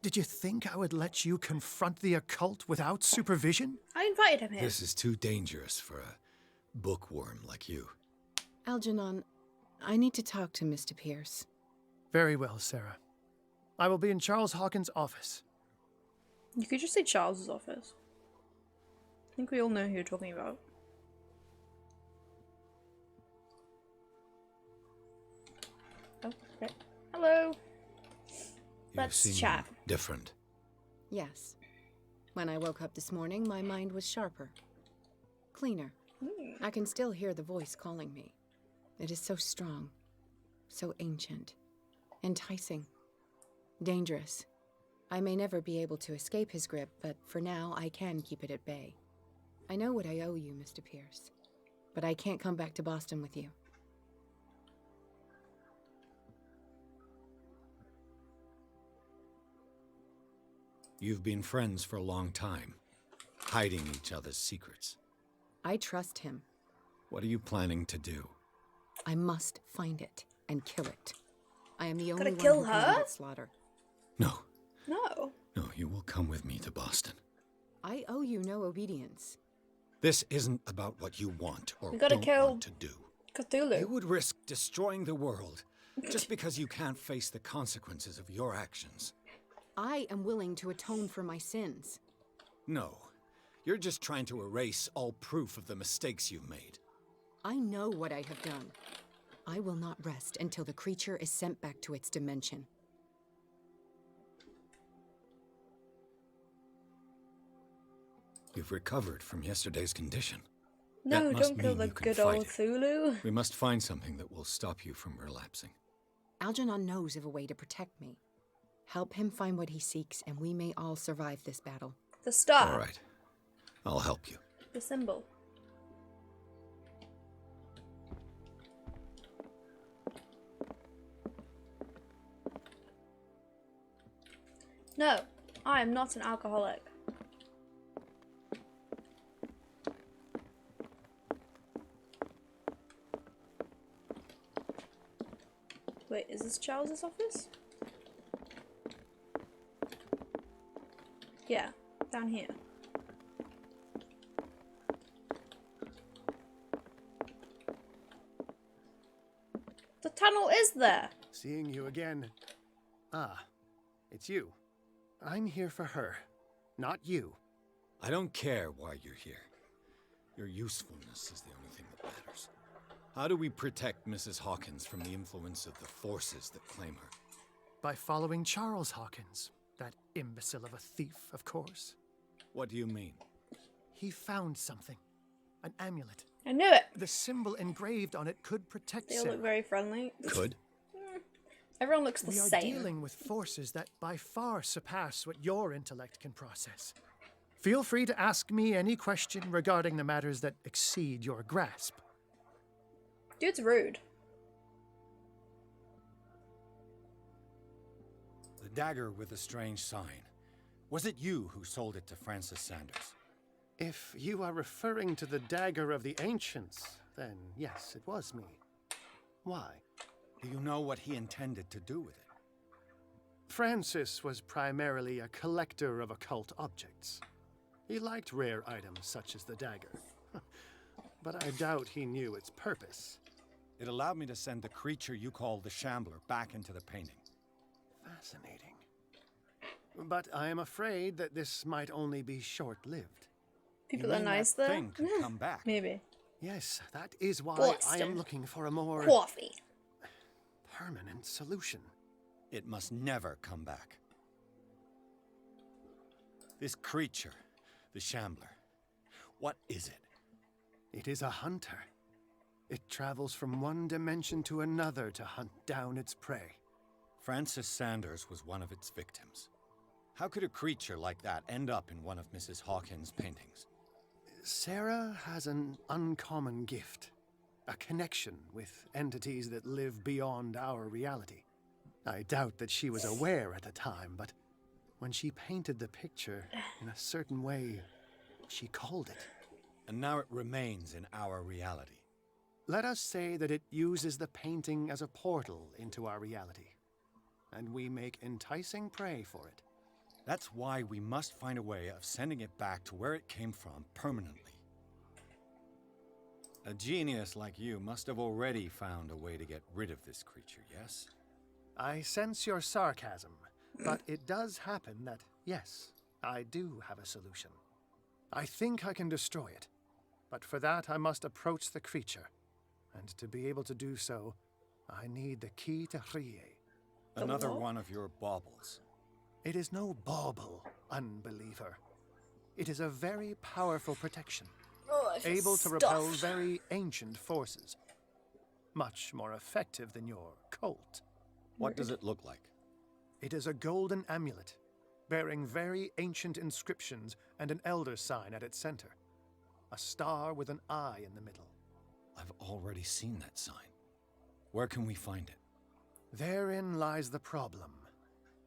Did you think I would let you confront the occult without supervision? I invited him here. This is too dangerous for a bookworm like you. Algernon, I need to talk to Mr. Pierce. Very well, Sarah. I will be in Charles Hawkins' office. You could just say Charles's office. I think we all know who you're talking about. Oh, okay. Hello. Let's chat. Different. Yes. When I woke up this morning, my mind was sharper. Cleaner. I can still hear the voice calling me. It is so strong. So ancient. Enticing. Dangerous. I may never be able to escape his grip, but for now I can keep it at bay. I know what I owe you, Mr. Pierce. But I can't come back to Boston with you. You've been friends for a long time, hiding each other's secrets. I trust him. What are you planning to do? I must find it and kill it. I am the only one kill who her? can end its slaughter. No. No. No, you will come with me to Boston. I owe you no obedience. This isn't about what you want or You gotta don't kill want to do. Cthulhu. You would risk destroying the world just because you can't face the consequences of your actions. I am willing to atone for my sins. No, you're just trying to erase all proof of the mistakes you've made. I know what I have done. I will not rest until the creature is sent back to its dimension. You've recovered from yesterday's condition. No, That must don't kill mean the you can good fight old it. Cthulhu. We must find something that will stop you from relapsing. Algernon knows of a way to protect me. Help him find what he seeks, and we may all survive this battle. The star. All right. I'll help you. The symbol. No, I am not an alcoholic. Wait, is this Charles's office? Yeah, down here. The tunnel is there. Seeing you again. Ah, it's you. I'm here for her, not you. I don't care why you're here. Your usefulness is the only thing that matters. How do we protect Mrs. Hawkins from the influence of the forces that claim her? By following Charles Hawkins, that imbecile of a thief, of course. What do you mean? He found something. An amulet. I knew it. The symbol engraved on it could protect They all Sarah. look very friendly. Could? Everyone looks the We are same. dealing with forces that by far surpass what your intellect can process. Feel free to ask me any question regarding the matters that exceed your grasp. Dude's rude. The dagger with the strange sign. Was it you who sold it to Francis Sanders? If you are referring to the dagger of the ancients, then yes, it was me. Why? Do you know what he intended to do with it? Francis was primarily a collector of occult objects. He liked rare items such as the dagger. But I doubt he knew its purpose. It allowed me to send the creature you call the Shambler back into the painting. Fascinating. But I am afraid that this might only be short-lived. People are nice there. Thing could come back. Maybe. Yes, that is why I Boston. am looking for a more Coffee. permanent solution. It must never come back. This creature, the Shambler, what is it? It is a hunter. It travels from one dimension to another to hunt down its prey. Francis Sanders was one of its victims. How could a creature like that end up in one of Mrs. Hawkins' paintings? Sarah has an uncommon gift. A connection with entities that live beyond our reality. I doubt that she was aware at the time, but when she painted the picture in a certain way, she called it. And now it remains in our reality. Let us say that it uses the painting as a portal into our reality, and we make enticing prey for it. That's why we must find a way of sending it back to where it came from permanently. A genius like you must have already found a way to get rid of this creature, yes? I sense your sarcasm, but it does happen that, yes, I do have a solution. I think I can destroy it, but for that I must approach the creature. And to be able to do so, I need the key to 𝗙𝗶H. Another one of your baubles. It is no bauble, unbeliever. It is a very powerful protection, able to repel very ancient forces. Much more effective than your Colt. What does it look like? It is a golden amulet, bearing very ancient inscriptions and an elder sign at its center. A star with an eye in the middle. I've already seen that sign. Where can we find it? Therein lies the problem.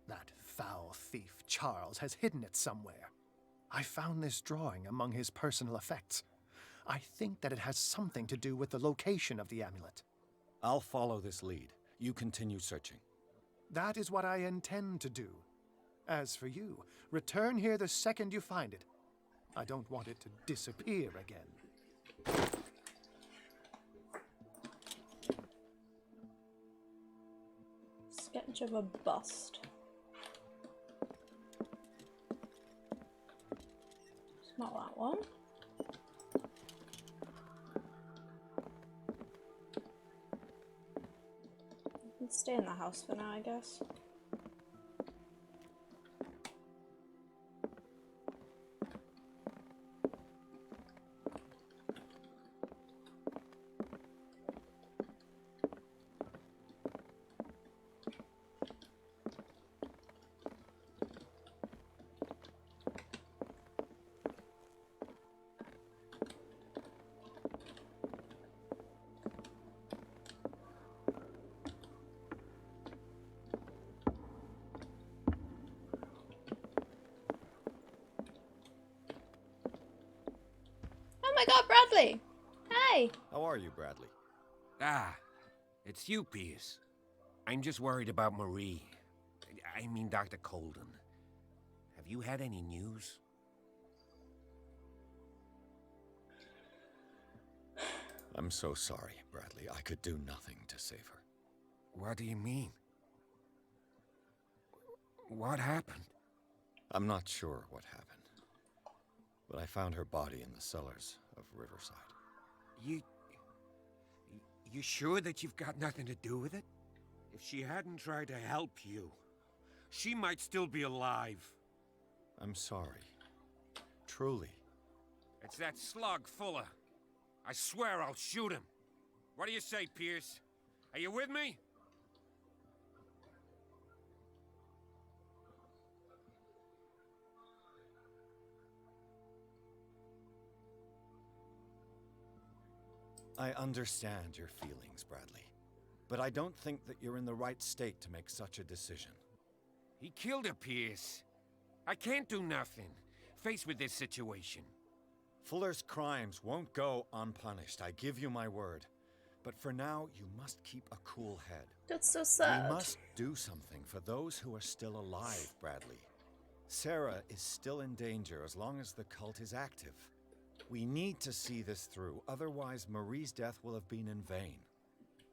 That foul thief, Charles, has hidden it somewhere. I found this drawing among his personal effects. I think that it has something to do with the location of the amulet. I'll follow this lead. You continue searching. That is what I intend to do. As for you, return here the second you find it. I don't want it to disappear again. Sketch of a bust. It's not that one. Let's stay in the house for now, I guess. Oh my god, Bradley! Hey! How are you, Bradley? Ah, it's you, 𝗙𝗶H. I'm just worried about Marie. I mean, Dr. Colden. Have you had any news? I'm so sorry, Bradley. I could do nothing to save her. What do you mean? What happened? I'm not sure what happened. But I found her body in the cellars of Riverside. You sure that you've got nothing to do with it? If she hadn't tried to help you, she might still be alive. I'm sorry. Truly. It's that slug, Fuller. I swear I'll shoot him. What do you say, 𝗙𝗶H? Are you with me? I understand your feelings, Bradley. But I don't think that you're in the right state to make such a decision. He killed her, 𝗙𝗶H. I can't do nothing, faced with this situation. Fuller's crimes won't go unpunished, I give you my word. But for now, you must keep a cool head. That's so sad. We must do something for those who are still alive, Bradley. Sarah is still in danger as long as the cult is active. We need to see this through, otherwise Marie's death will have been in vain.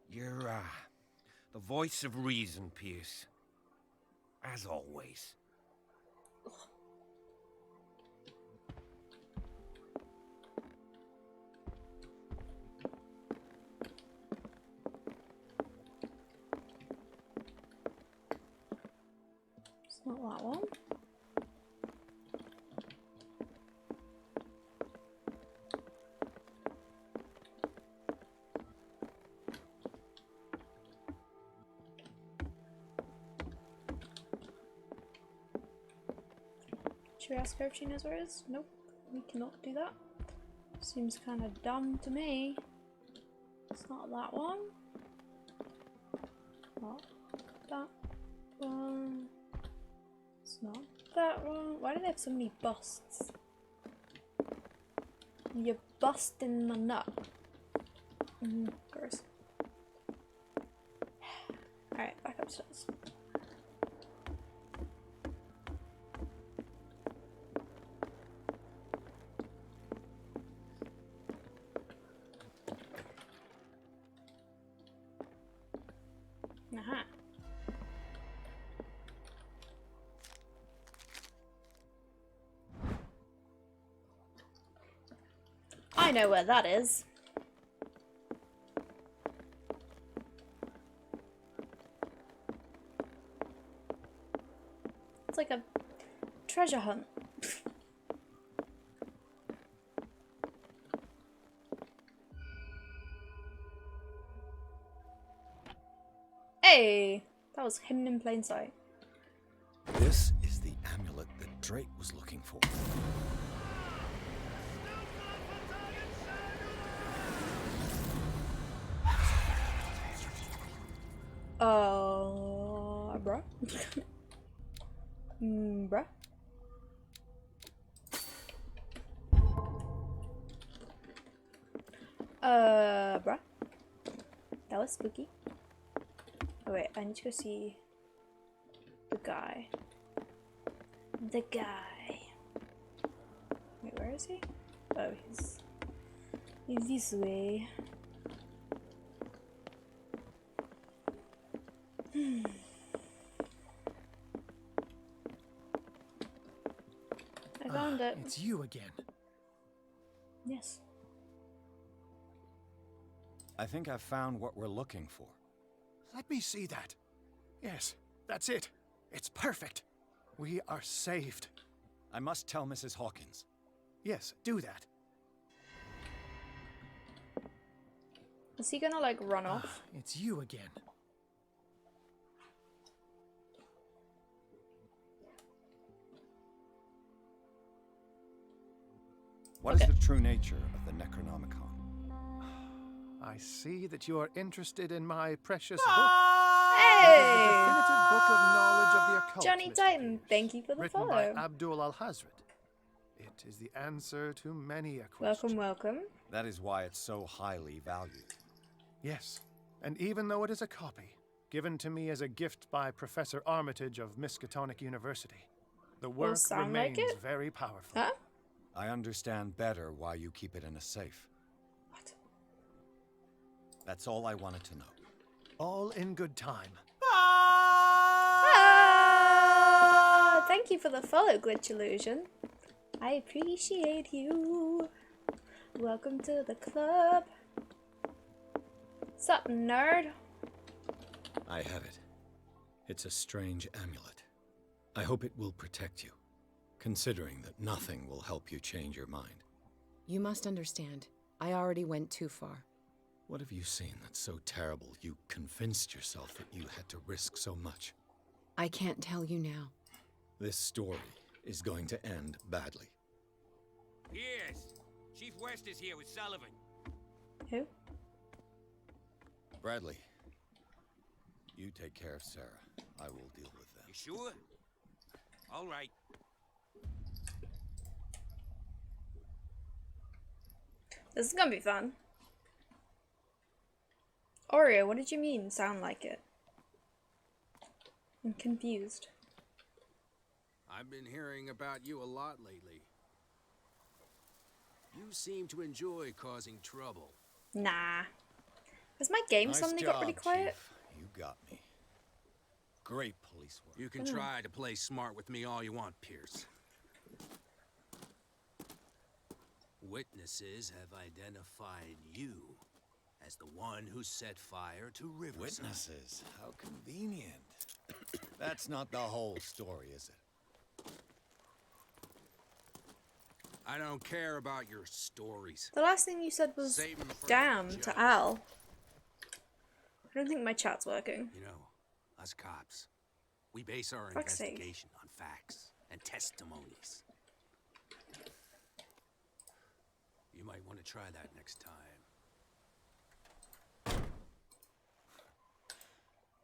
You're, the voice of reason, 𝗙𝗶H. As always. It's not that one. Should we ask her if she knows where it is? Nope, we cannot do that. Seems kind of dumb to me. It's not that one. Not that one. It's not that one. Why do they have so many busts? You're busting my nut. Gross. Alright, back upstairs. Aha. I know where that is. It's like a treasure hunt. Hey! That was hidden in plain sight. This is the amulet that Drake was looking for. Bruh. Bruh. Bruh. That was spooky. Oh wait, I need to go see the guy. The guy. Wait, where is he? Oh, he's this way. I found it. It's you again. Yes. I think I've found what we're looking for. Let me see that. Yes, that's it. It's perfect. We are saved. I must tell Mrs. Hawkins. Yes, do that. Is he gonna like run off? It's you again. What is the true nature of the Necronomicon? I see that you are interested in my precious book. Hey! It is the definitive book of knowledge of the occult. Johnny Mr. Titan, Pierce, thank you for the written follow. by 𝗙𝗶H. It is the answer to many a question. Welcome, welcome. That is why it's so highly valued. Yes, and even though it is a copy, given to me as a gift by Professor Armitage of Miskatonic University, the work remains very powerful. Huh? I understand better why you keep it in a safe. What? That's all I wanted to know. All in good time. Thank you for the follow, Glitch Illusion. I appreciate you. Welcome to the club. Sup, nerd? I have it. It's a strange amulet. I hope it will protect you, considering that nothing will help you change your mind. You must understand, I already went too far. What have you seen that's so terrible you convinced yourself that you had to risk so much? I can't tell you now. This story is going to end badly. Yes, Chief West is here with Sullivan. Who? Bradley, you take care of Sarah. I will deal with them. You sure? All right. This is gonna be fun. Oreo, what did you mean, sound like it? I'm confused. I've been hearing about you a lot lately. You seem to enjoy causing trouble. Nah. Has my game Nice suddenly job, got really quiet? Chief. You got me. Great police work. You can try to play smart with me all you want, Pierce. Witnesses have identified you as the one who set fire to Riverside. Witnesses? How convenient. That's not the whole story, is it? I don't care about your stories. The last thing you said was damn to Al. I don't think my chat's working. You know, us cops, we base our Fuck's sake. investigation on facts and testimonies. try that next time.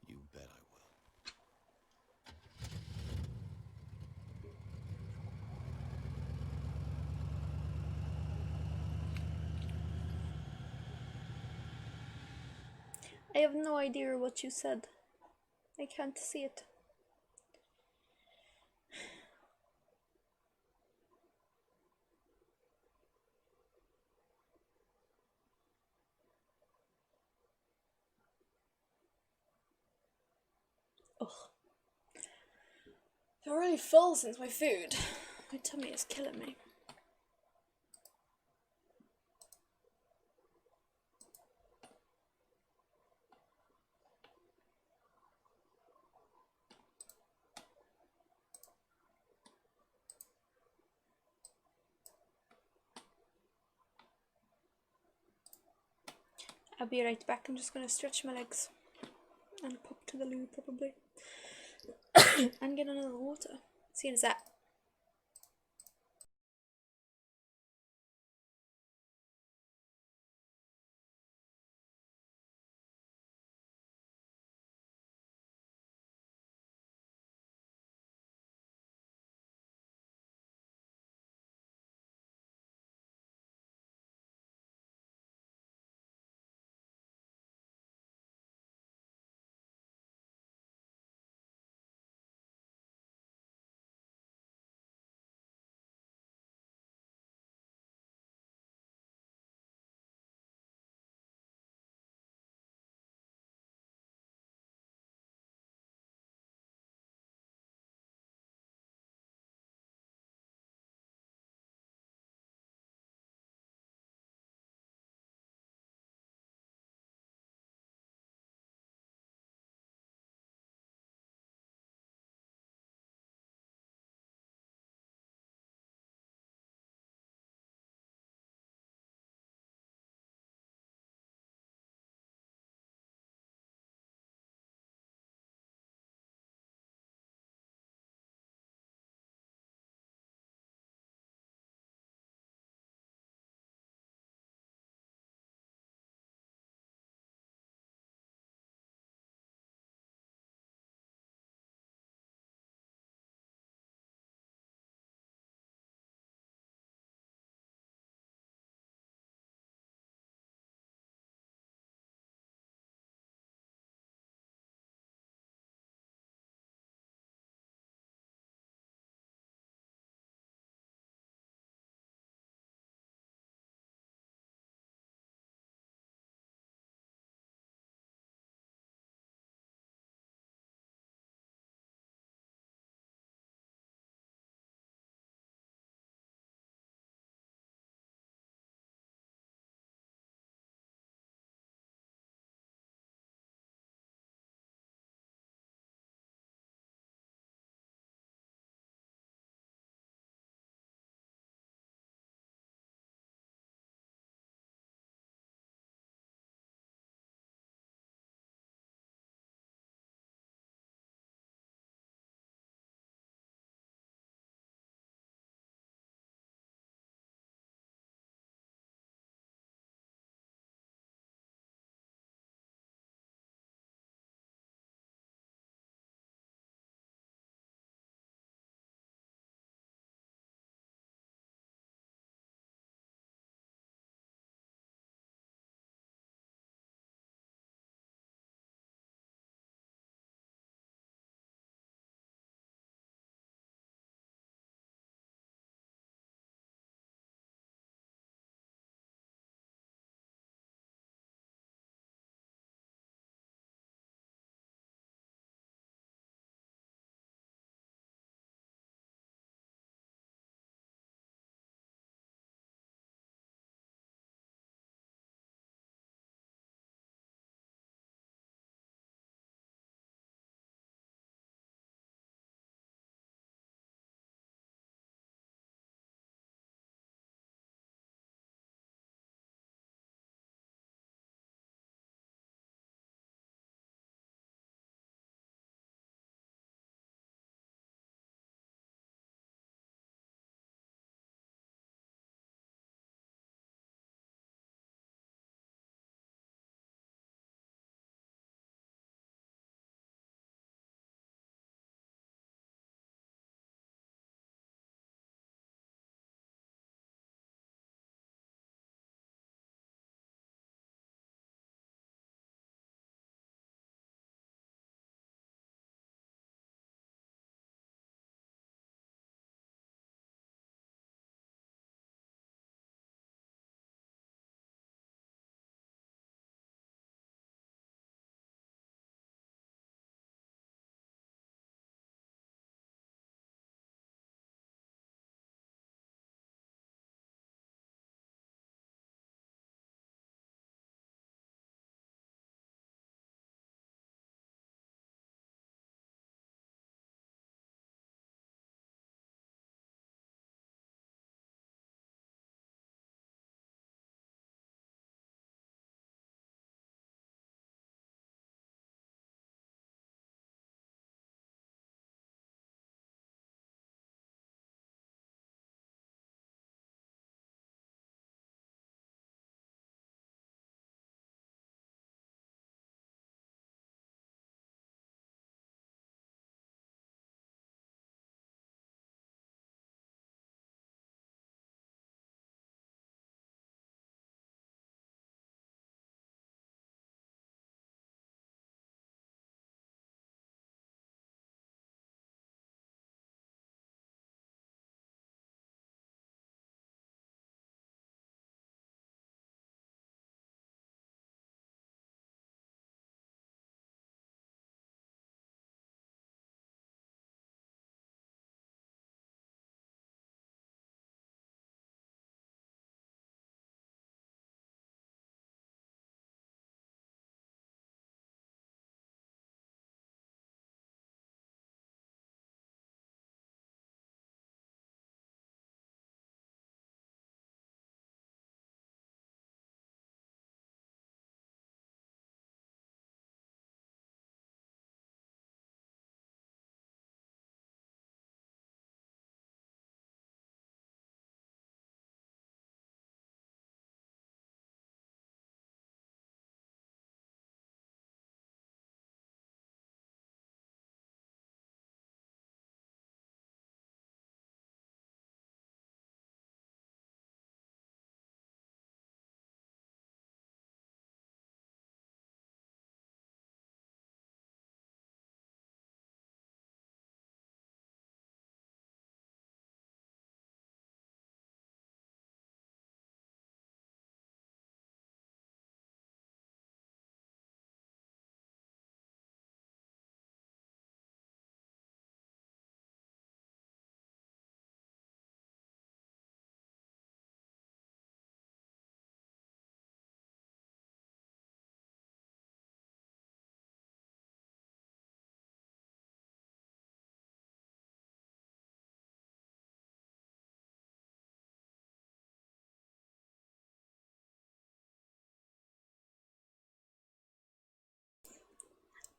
You bet I will. I have no idea what you said. I can't see it. Ugh. I feel really full since my food. My tummy is killing me. I'll be right back. I'm just gonna stretch my legs and pop to the loo probably and get another water. See you in a sec.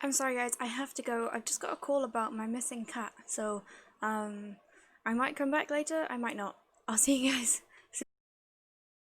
I'm sorry guys, I have to go. I've just got a call about my missing cat, so I might come back later, I might not. I'll see you guys.